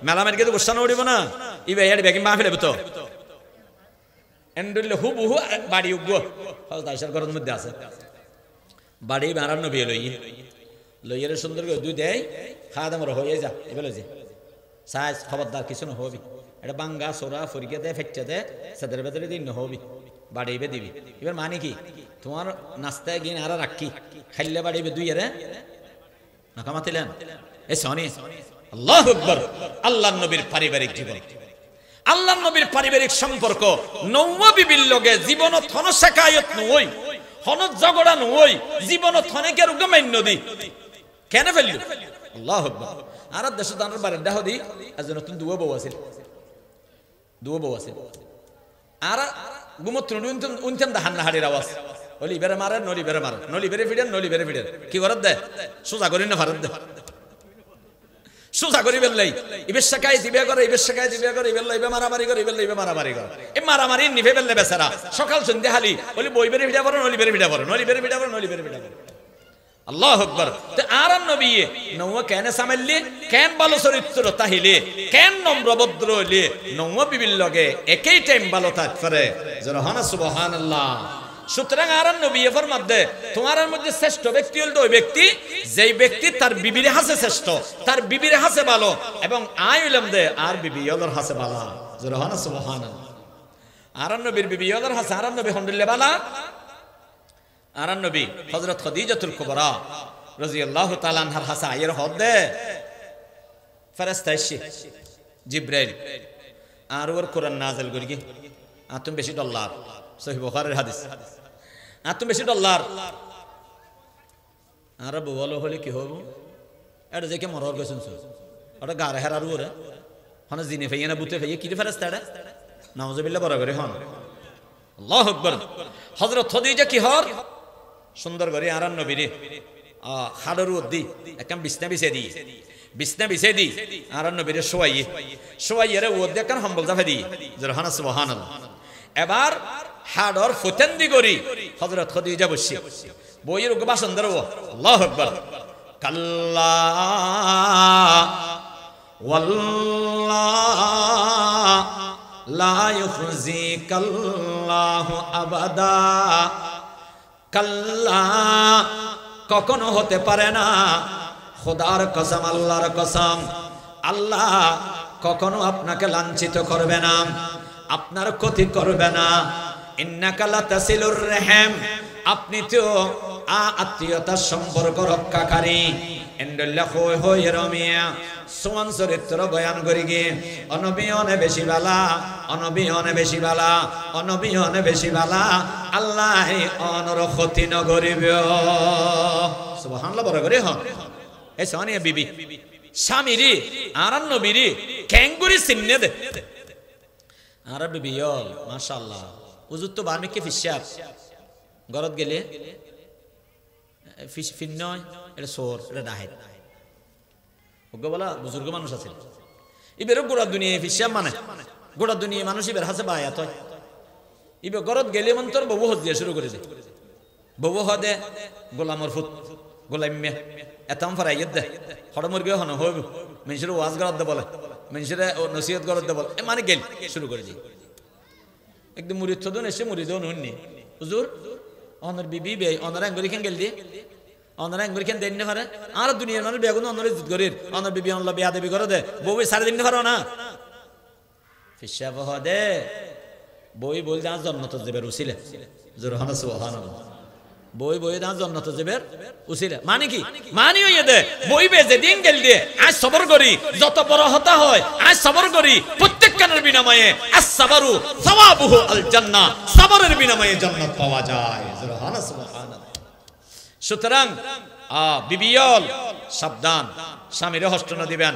মেলা মেরকে তো গুছানো উড়িব না ইবে এর বেগিং বা ফেলে তো এন্ডলে হুবহু বাড়ি উগ্র হযরত আয়েশার ঘরের মধ্যে আছে বাড়ি বারার নবী লইয়ের সুন্দর করে দুই দেয় খাদামর হয়ে যা এবেলে যে সাইজ খবরদার কিছু না হবি এটা বাঙ্গা সোরা ফরিকে দে ফেটে দে সাদের ভেতরে দিন হবি বাড়িবে দিবি এবার মানে কি তোমার নাস্তায় গিয়ে আর রাখি খাইলে বাড়িবে দুই এরে নাকামাতিলেন এ সনি আল্লাহু আকবার আল্লাহর নবীর পারিবারিক জীবন আল্লাহর নবীর পারিবারিক সম্পর্ক নওয়া বিবির লগে জীবন থন শেখায়ত নই হন ঝগড়া নই জীবন থনেকে রুগে মান্য দি কেন ফেললি আল্লাহু আকবার আর দেশ দানের বারে দাহদি আজ নতুন দুয়া বউ আছে আর গুমত্র উনতেন দাহান নাহারির আওয়াজ ওলি বেরে মারে নলি বেরে মারে নলি বেরে ফিডেন কি করত দে সোজা করি না ভারত দে সোজা করি বেললাই ইবে শাকাই দিবে করে ইবে লইবে মারামারি করে এই মারামারি নিভে বেললে বেচারা সকাল সন্ধ্যা হালি ওলি বই বেরে ফিডা পড়ে নলি বেরে ফিডা পড়ে আল্লাহু আকবার তে আর নবী নওয়া কেন সামাইলি কেন ভালো চরিত্র তাহিলে কেন নম্র ভদ্র হইলে নওয়া বিবির লগে একই টাইম ভালো থাকতে জরহানা সুবহানাল্লাহ সুতরাং আর নবী ফরমাত দে তোমার মধ্যে শ্রেষ্ঠ ব্যক্তি হল ওই ব্যক্তি যেই ব্যক্তি তার বিবির হাসে শ্রেষ্ঠ তার বিবির হাসে ভালো এবং আই হইলাম দে আর বিবি ওদের হাসে ভালো জরহানা সুবহানাল্লাহ আর নবীর বিবি ওদের হাসে আর নবী হন্ডুল্লে ভালো আর নবী হযরত খাদিজাতুল কুবরা রাদিয়াল্লাহু তাআলা আনহার হাসা এর হদে ফেরেশতা এসে জিবরাইল আর ওর কোরআন নাযিল করি আর তুমি বেশি ডলার সহিহ বুখারীর হাদিস আর তুমি বেশি ডলার আর বলো হলে কি হবে এটা দেখে মরর গেছেন ওটা গারে হেরার ওরে হন জিনে ফাইয়া না বুতে ফাইয়া কি ফেরেশতাটা নাউজুবিল্লাহ বড় করে হন আল্লাহু আকবার হযরত খাদিজা কি হর সুন্দর করে আরান নবীরে হাড়ের উদ্দি একদম বিছনা বিছে দি আরান নবীরে শোয়াইয়ে রে উদ্দি একদম হাম্বল জাফে দি জরহানা সুবহানাল্লাহ এবার হাড়র ফুতেন্দি করি হযরত খাদিজা বসে বইয়ের উগ বাসন ধরো আল্লাহু আকবার কাল্লা ওয়াল্লাহ লা ইউখজিকাল্লাহু আবাদা কাল্লা কখনো হতে পারে না খোদার কসম আল্লাহর কসম আল্লাহ কখনো আপনাকে লাঞ্ছিত করবে না আপনার ক্ষতি করবে না ইন্নাকা লাতাসিলুর রহিম আপনি তো আত্মীয়তার সম্পর্ক রক্ষাকারী এন্ডল্লাহ হই রমিয়া সোয়ান চরিত্র বয়ান করি গিয়ে অনবিয়নে বেশি বালা অনবিয়নে বেশি বালা আল্লাহ অনর ক্ষতি ন করিব সুবহানাল্লাহ বড় করে হন এই সানিয়া বিবি স্বামীরি আরান নবীরি ক্যাঙ্গুরি সিন্নে দে আরা বিবি মাশাআল্লাহ উজুত তো বারমিকে ফিশাব গরত গেলে ফিন নয় এটা সোর এটা ডাহেদ ওকে বলা বুজুর্গ মানুষ আছে ইবেরও গোড়া দুনিয়া ফিশাব মানে গোড়া দুনিয়া মানুষ ইবের হাসে বায়াত হয় ইবে গরত গেলে মন তোর বউ হদ দিয়ে শুরু করে দে বউ হদে গোলামর ফুট গোলামিয়া এতাম ফরাই দে হড়মর গিয়ে হন হইব মানুষের ওয়াজ গরত দে বলে মানুষের নসিহত গরত দে বলে মানে গেল শুরু করে দি একদম মুরিদ থদন এসে মুরিদও নুননি হুজুর অনর বিবি বে অনর আঙ্গুরি খান গেল দি অনর আঙ্গুরি খান দেন না পারে আর দুনিয়ার মানুষ বেগুন অনর ইজ্জত করির অনর বিবি অনলা বিয়া দেবী করে দে বউ সারা দিন পারো না ফিশাব হদে বই বল যা জান্নাত যাবে উসিলা জুরহানা সুবহানাল্লাহ বই বই দা জান্নাত যাবে উসিলা মানে কি মানে হইয়ে দে বই বে যে দিন গেল দিয়ে আজ সবর করি যত বড় হতা হয় আজ সবর করি প্রত্যেক কানের বিনাময়ে as-sabru সাওয়াবুহু আল জান্নাহ সবরের বিনাময়ে জান্নাত পাওয়া যায় সুবহানাল্লাহ সুবহানাল্লাহ সুতরাং বিবিয়ল সাবধান স্বামীর হস্ত না দিবেন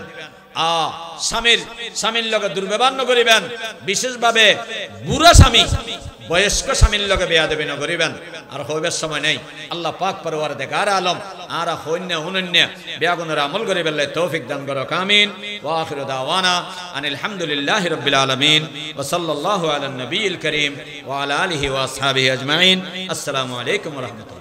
স্বামীর লগে দুর্ব্যবহার ন করিবেন বিশেষভাবে বুড়া স্বামী বয়স্ক স্বামীর লগে বেয়াদবি ন করিবেন আর হইবার সময় নেই আল্লাহ পাক পরওয়ারদিগার আলম আর হইন্য হুনন্য বেয়াগুনের আমল করিবেন তৌফিক দান করুক আমিন ওয়া আখিরু দাওয়ানা আনিল হামদুলিল্লাহি রাব্বিল আলামিন ওয়া সাল্লাল্লাহু আলা নবিয়িল কারীম ওয়া আলা আলিহি ওয়া আসহাবিহি আজমাইন আসসালামু আলাইকুম ওয়া রাহমাতুল্লাহ।